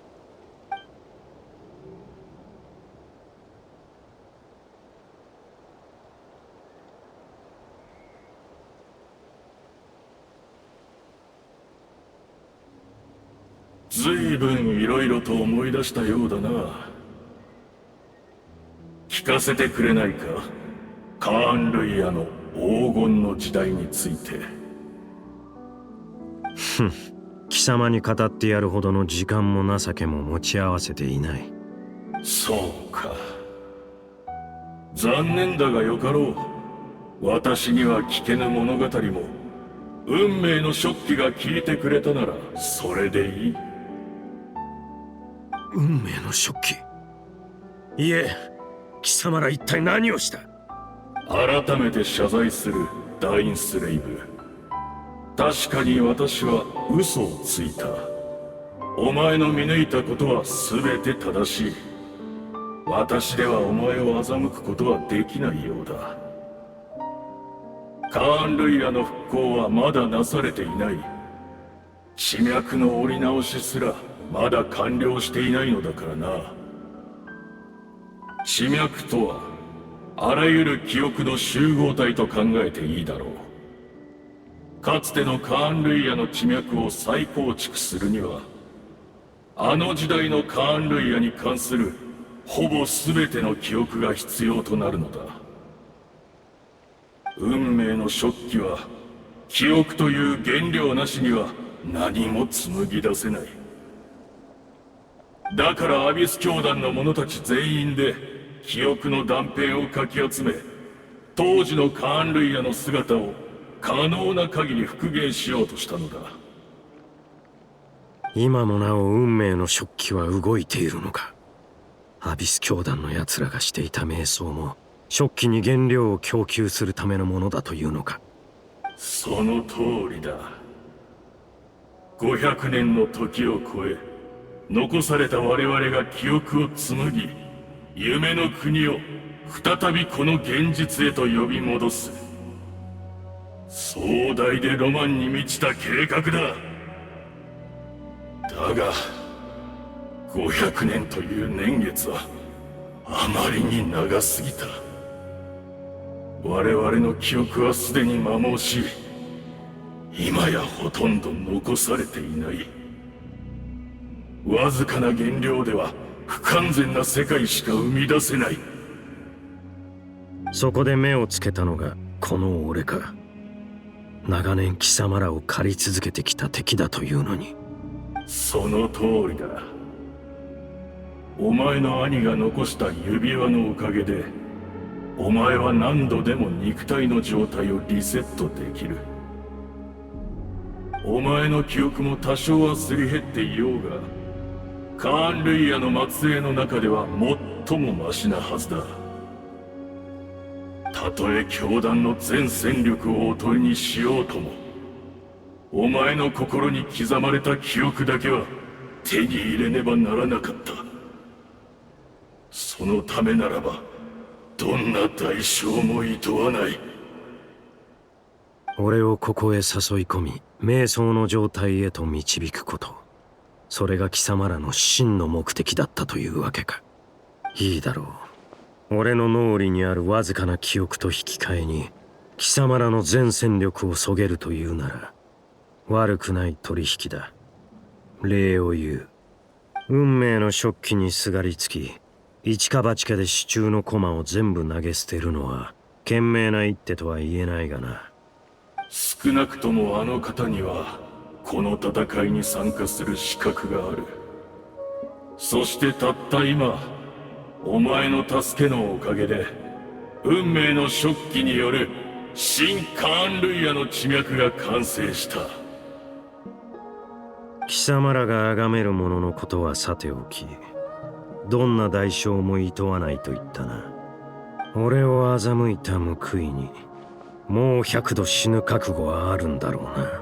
Speaker 7: 随分いろいろと思い出したようだな。聞かせてくれないか、カーン・ルイヤの黄金の時代について。
Speaker 11: 貴様に語ってやるほどの時間も情けも持ち合わせていない。
Speaker 7: そうか。残念だがよかろう。私には聞けぬ物語も運命の食器が聞いてくれたならそれでいい。
Speaker 11: 運命の食器？いえ、貴様ら一体何をした？
Speaker 7: 改めて謝罪する、ダインスレイブ。確かに私は嘘をついた。お前の見抜いたことは全て正しい。私ではお前を欺くことはできないようだ。カーン・ルイヤの復興はまだなされていない。地脈の折り直しすらまだ完了していないのだからな。地脈とはあらゆる記憶の集合体と考えていいだろう。かつてのカーン・ルイヤの地脈を再構築するには、あの時代のカーン・ルイヤに関するほぼ全ての記憶が必要となるのだ。運命の食器は記憶という原料なしには何も紡ぎ出せない。だからアビス教団の者たち全員で記憶の断片をかき集め、当時のカーン・ルイヤの姿を可能な限り復元しようとしたのだ。
Speaker 11: 今もなお運命の食器は動いているのか。アビス教団の奴らがしていた瞑想も食器に原料を供給するためのものだというのか。
Speaker 7: その通りだ。500年の時を超え、残された我々が記憶を紡ぎ、夢の国を再びこの現実へと呼び戻す。壮大でロマンに満ちた計画だ。だが500年という年月はあまりに長すぎた。我々の記憶はすでに摩耗し、今やほとんど残されていない。わずかな原料では不完全な世界しか生み出せない。
Speaker 11: そこで目をつけたのがこの俺か。長年貴様らを狩り続けてきた敵だというのに。
Speaker 7: その通りだ。お前の兄が残した指輪のおかげで、お前は何度でも肉体の状態をリセットできる。お前の記憶も多少はすり減っていようが、カーン・ルイヤの末裔の中では最もマシなはずだ。たとえ教団の全戦力をおとりにしようとも、お前の心に刻まれた記憶だけは手に入れねばならなかった。そのためならばどんな代償もいとわない。
Speaker 11: 俺をここへ誘い込み、瞑想の状態へと導くこと。それが貴様らの真の目的だったというわけか。いいだろう。俺の脳裏にあるわずかな記憶と引き換えに貴様らの全戦力をそげるというなら悪くない取引だ。礼を言う。運命の食器にすがりつき、一か八かで手中の駒を全部投げ捨てるのは賢明な一手とは言えないがな。
Speaker 7: 少なくともあの方にはこの戦いに参加する資格がある。そしてたった今、お前の助けのおかげで運命の食器による新カーン・ルイヤの地脈が完成した。
Speaker 11: 貴様らが崇める者のことはさておき、どんな代償も厭わないと言ったな。俺を欺いた報いにもう100度死ぬ覚悟はあるんだろうな。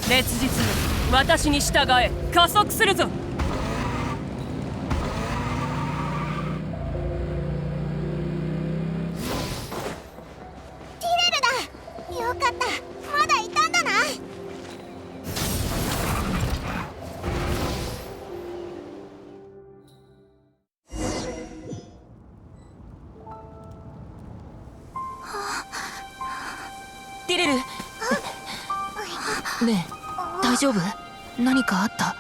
Speaker 12: 烈日に私に従え。加速するぞ。
Speaker 2: ティレルだ。よかった、まだいたんだな。
Speaker 13: ティレル。ねえ、大丈夫？何かあった？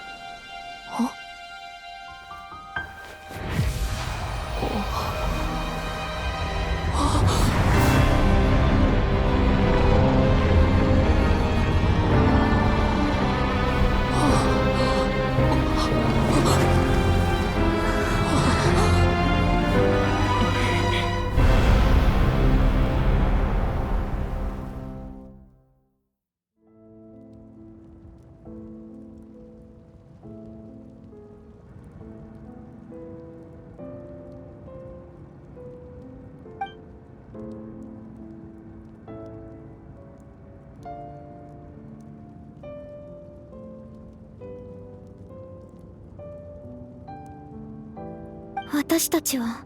Speaker 8: 私たちは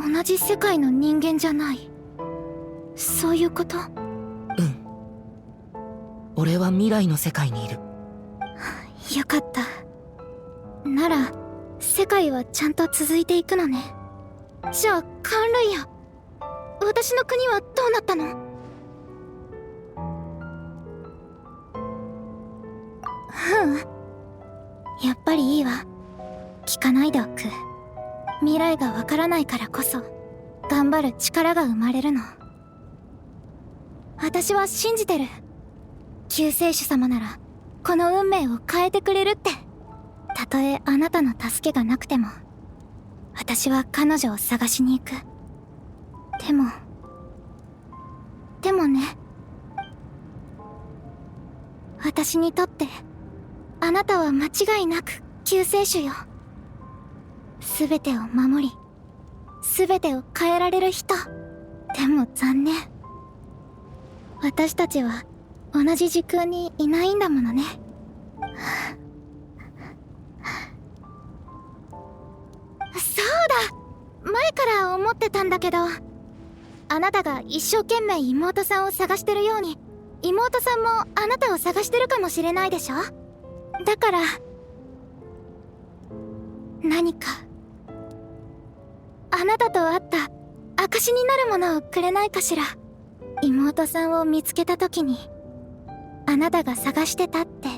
Speaker 2: 同じ世界の人間じゃない。そういうこと？
Speaker 13: 俺は未来の世界にいる。
Speaker 2: よかった。なら世界はちゃんと続いていくのね。じゃあカンルイヤ、私の国はどうなったの？やっぱりいいわ。聞かないでおく。未来がわからないからこそ頑張る力が生まれるの。私は信じてる。救世主様ならこの運命を変えてくれるって。たとえあなたの助けがなくても私は彼女を探しに行く。でもね、私にとってあなたは間違いなく救世主よ。全てを守り全てを変えられる人。でも残念、私たちは同じ時空にいないんだものね。そうだ、前から思ってたんだけど、あなたが一生懸命妹さんを探してるように妹さんもあなたを探してるかもしれないでしょ。だから何かあなたと会った証になるものをくれないかしら。妹さんを見つけた時にあなたが探してたって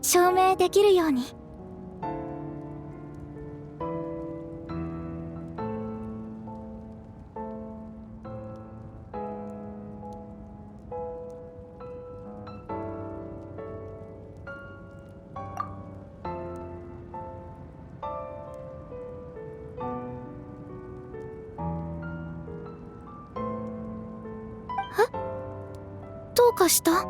Speaker 2: 証明できるように。どうかした？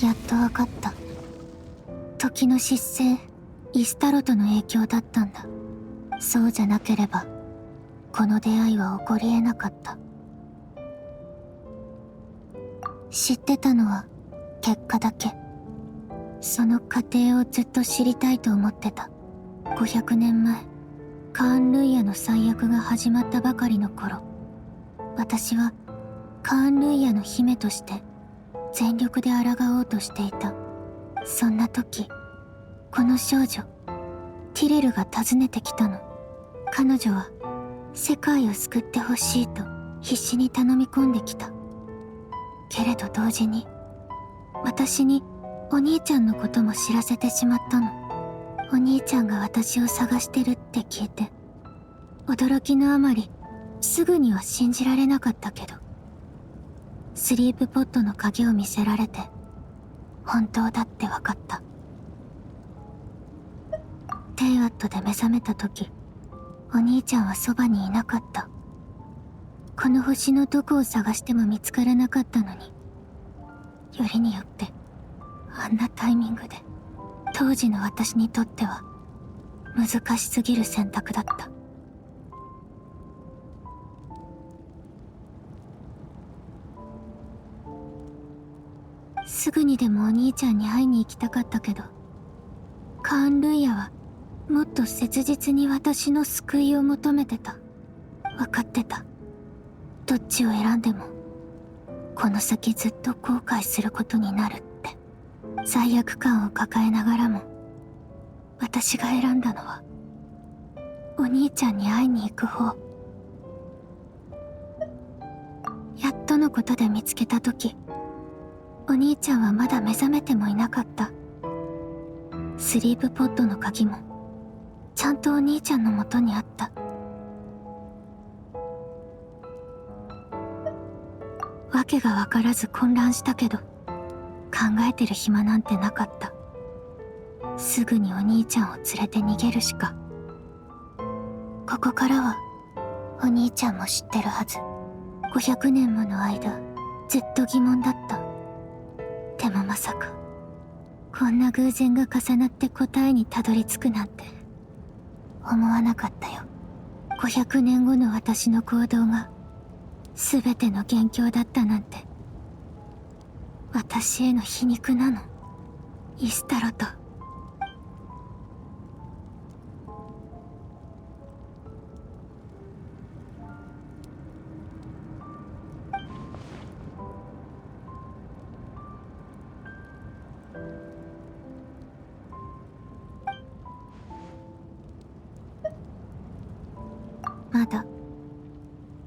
Speaker 2: やっとわかった。時の失勢、イスタロトの影響だったんだ。そうじゃなければこの出会いは起こり得なかった。知ってたのは結果だけ。その過程をずっと知りたいと思ってた。500年前、カーン・ルイヤの最悪が始まったばかりの頃、私はカーン・ルイヤの姫として全力で抗おうとしていた。そんな時、この少女ティレルが訪ねてきたの。彼女は世界を救ってほしいと必死に頼み込んできた。けれど同時に私にお兄ちゃんのことも知らせてしまったの。お兄ちゃんが私を探してるって聞いて、驚きのあまりすぐには信じられなかったけど、スリープポットの鍵を見せられて本当だって分かった。テイワットで目覚めた時、お兄ちゃんはそばにいなかった。この星のどこを探しても見つからなかったのに、よりによってあんなタイミングで、当時の私にとっては難しすぎる選択だった。すぐにでもお兄ちゃんに会いに行きたかったけど、カーン・ルイヤはもっと切実に私の救いを求めてた。分かってた。どっちを選んでもこの先ずっと後悔することになるって。罪悪感を抱えながらも私が選んだのはお兄ちゃんに会いに行く方。やっとのことで見つけた時、お兄ちゃんはまだ目覚めてもいなかった。スリープポッドの鍵もちゃんとお兄ちゃんの元にあった。わけがわからず混乱したけど、考えてる暇なんてなかった。すぐにお兄ちゃんを連れて逃げるしか。ここからはお兄ちゃんも知ってるはず。500年もの間ずっと疑問だった。でもまさかこんな偶然が重なって答えにたどり着くなんて思わなかったよ。500年後の私の行動が全ての元凶だったなんて。私への皮肉なの、イスタロと。まだ。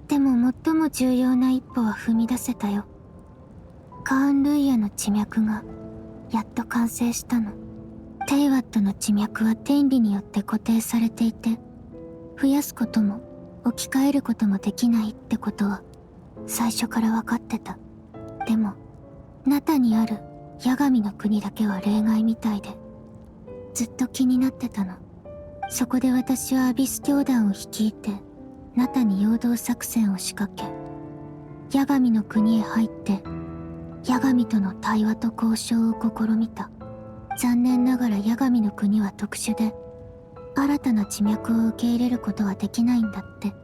Speaker 2: でも最も重要な一歩は踏み出せたよ。カーン・ルイヤの地脈がやっと完成したの。テイワットの地脈は天理によって固定されていて、増やすことも置き換えることもできないってことは最初から分かってた。でもナタにある八神の国だけは例外みたいで、ずっと気になってたの。そこで私はアビス教団を率いてナタに陽動作戦を仕掛け、八神の国へ入って八神との対話と交渉を試みた。残念ながら八神の国は特殊で、新たな地脈を受け入れることはできないんだって。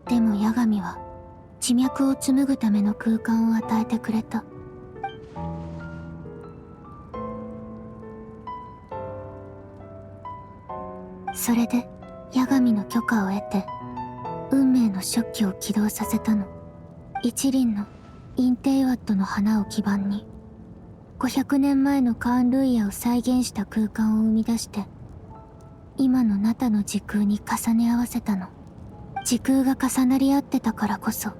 Speaker 2: でも八神は地脈を紡ぐための空間を与えてくれた。それで八神の許可を得て運命の食器を起動させたの。一輪のインテイワットの花を基盤に500年前のカーン・ルイヤを再現した空間を生み出して、今のナタの時空に重ね合わせたの。時空が重なり合ってたからこそ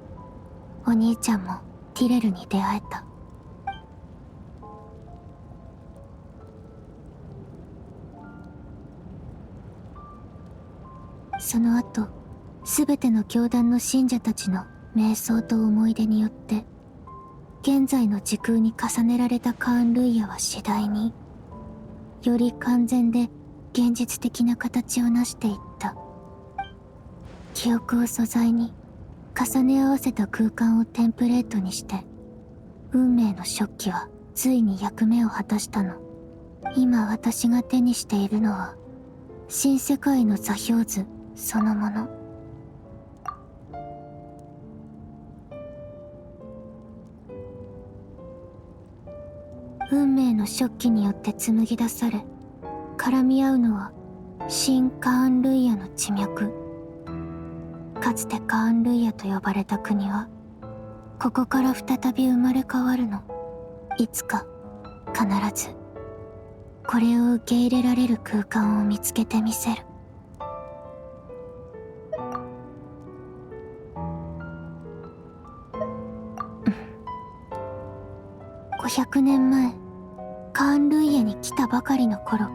Speaker 2: お兄ちゃんもティレルに出会えた。その後、すべての教団の信者たちの瞑想と思い出によって、現在の時空に重ねられたカーン・ルイヤは次第に、より完全で現実的な形を成していった。記憶を素材に、重ね合わせた空間をテンプレートにして、運命の食器はついに役目を果たしたの。今私が手にしているのは、新世界の座標図そのもの。運命の食器によって紡ぎ出され、絡み合うのは新カーン・ルイヤの地脈。かつてカーン・ルイヤと呼ばれた国は、ここから再び生まれ変わるの。いつか必ずこれを受け入れられる空間を見つけてみせる。500年前、カーン・ルイヤに来たばかりの頃、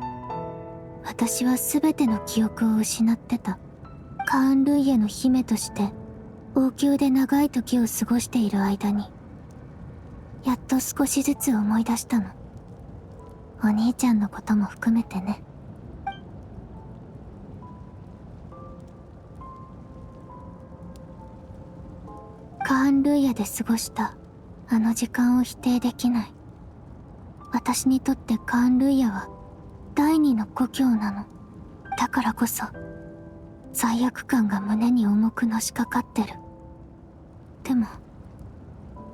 Speaker 2: 私は全ての記憶を失ってた。カーン・ルイヤの姫として王宮で長い時を過ごしている間に、やっと少しずつ思い出したの。お兄ちゃんのことも含めてね。カーン・ルイヤで過ごしたあの時間を否定できない。私にとってカーン・ルイヤは第二の故郷なの。だからこそ罪悪感が胸に重くのしかかってる。でも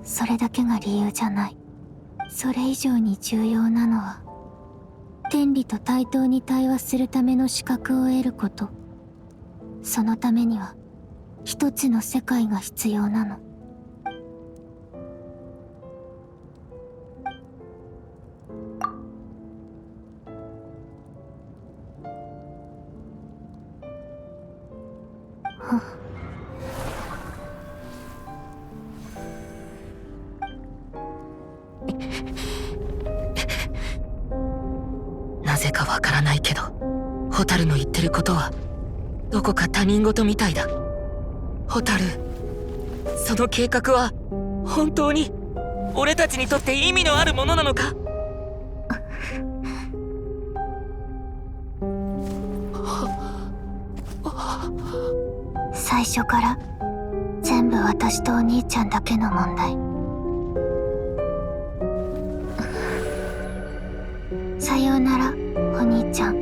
Speaker 2: それだけが理由じゃない。それ以上に重要なのは、天理と対等に対話するための資格を得ること。そのためには一つの世界が必要なの。
Speaker 13: ぜかわからないけど、蛍の言ってることはどこか他人事みたいだ。蛍、その計画は本当に俺たちにとって意味のあるものなのか？
Speaker 2: 最初から全部私とお兄ちゃんだけの問題。さようならお兄ちゃん。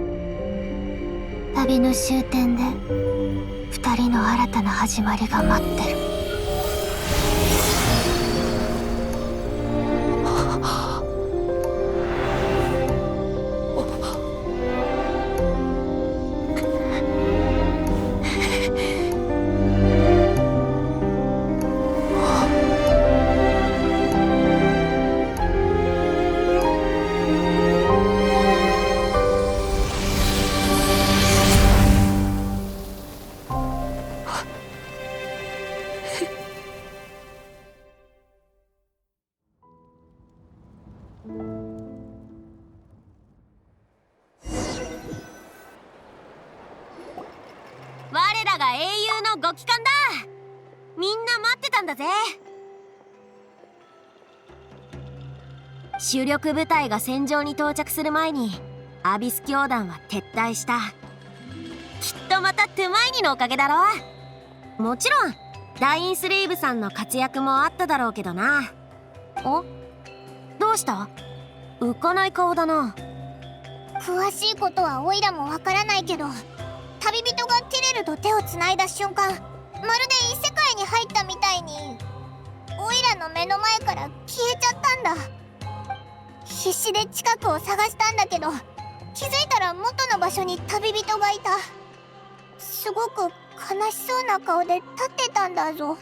Speaker 2: 旅の終点で2人の新たな始まりが待ってる。
Speaker 14: 我らが英雄のご帰還だ。みんな待ってたんだぜ。主力部隊が戦場に到着する前にアビス教団は撤退した。きっとまたトゥマイニのおかげだろ。もちろんダインスレイブさんの活躍もあっただろうけどな。お、どうした？浮かない顔だな。
Speaker 2: 詳しいことはオイラもわからないけど、旅人がティレルと手をつないだ瞬間、まるで異世界に入ったみたいにオイラの目の前から消えちゃったんだ。必死で近くを探したんだけど、気づいたら元の場所に旅人がいた。すごく悲しそうな顔で立ってたんだぞ。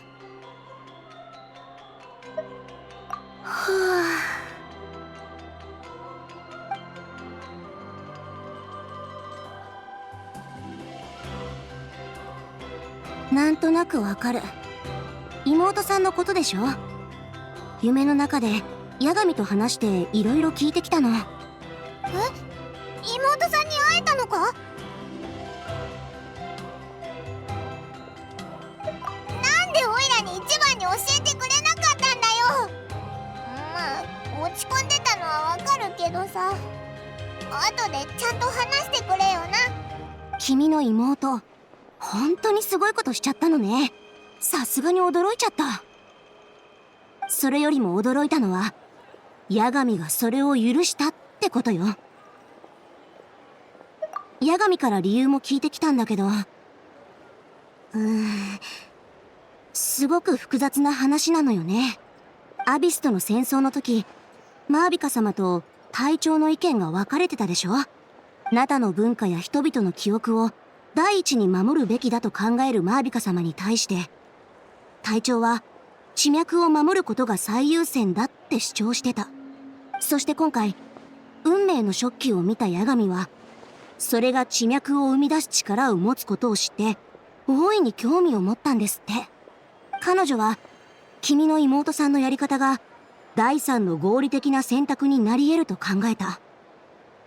Speaker 2: ふぅ。なんとなくわかる。妹さんのことでしょ。夢の中で八神と話していろいろ聞いてきたの。え？妹さんに会えたのか？なんでオイラに一番に教えてくれなかったんだよ。まあ落ち込んでたのはわかるけどさ、後でちゃんと話してくれよな。君の妹本当にすごいことしちゃったのね。さすがに驚いちゃった。それよりも驚いたのは八神がそれを許したってことよ。八神から理由も聞いてきたんだけど、すごく複雑な話なのよね。アビスとの戦争の時、マービカ様と隊長の意見が分かれてたでしょ。ナタの文化や人々の記憶を第一に守るべきだと考えるマービカ様に対して、隊長は地脈を守ることが最優先だって主張してた。そして今回、運命の食器を見た八神は、それが地脈を生み出す力を持つことを知って、大いに興味を持ったんですって。彼女は、君の妹さんのやり方が、第三の合理的な選択になり得ると考えた。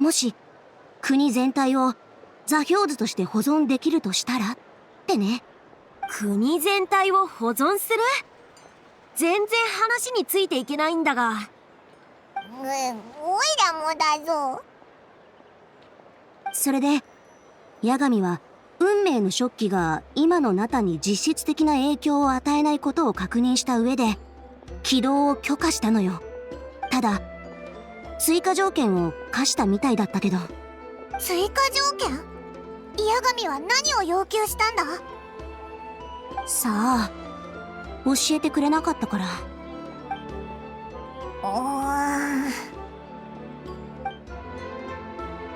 Speaker 2: もし、国全体を座標図として保存できるとしたらってね。
Speaker 14: 国全体を保存する？全然話についていけないんだが。
Speaker 2: オイラもだぞ。
Speaker 14: それで八神は運命の食器が今のナタに実質的な影響を与えないことを確認した上で起動を許可したのよ。ただ追加条件を課したみたいだったけど。
Speaker 2: 追加条件？八神は何を要求したんだ？
Speaker 14: さあ、教えてくれなかったから。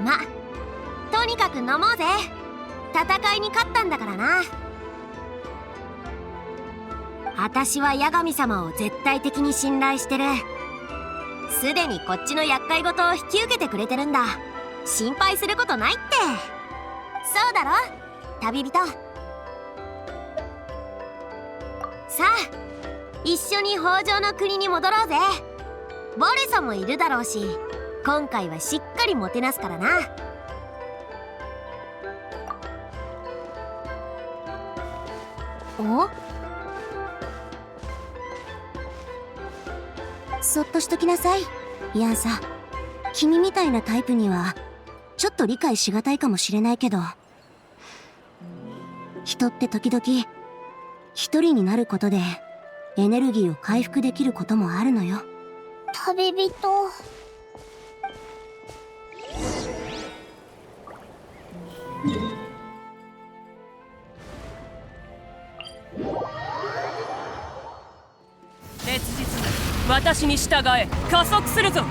Speaker 14: ま、とにかく飲もうぜ。戦いに勝ったんだからな。私は八神様を絶対的に信頼してる。すでにこっちの厄介事を引き受けてくれてるんだ。心配することないって。そうだろ、旅人。さあ、一緒に北条の国に戻ろうぜ。ボルソもいるだろうし、今回はしっかりもてなすからな。
Speaker 2: お？そっとしときなさい、イアンさん。君みたいなタイプにはちょっと理解しがたいかもしれないけど、人って時々一人になることでエネルギーを回復できることもあるのよ。
Speaker 15: 旅人。
Speaker 12: 烈日私に従え、加速するぞ。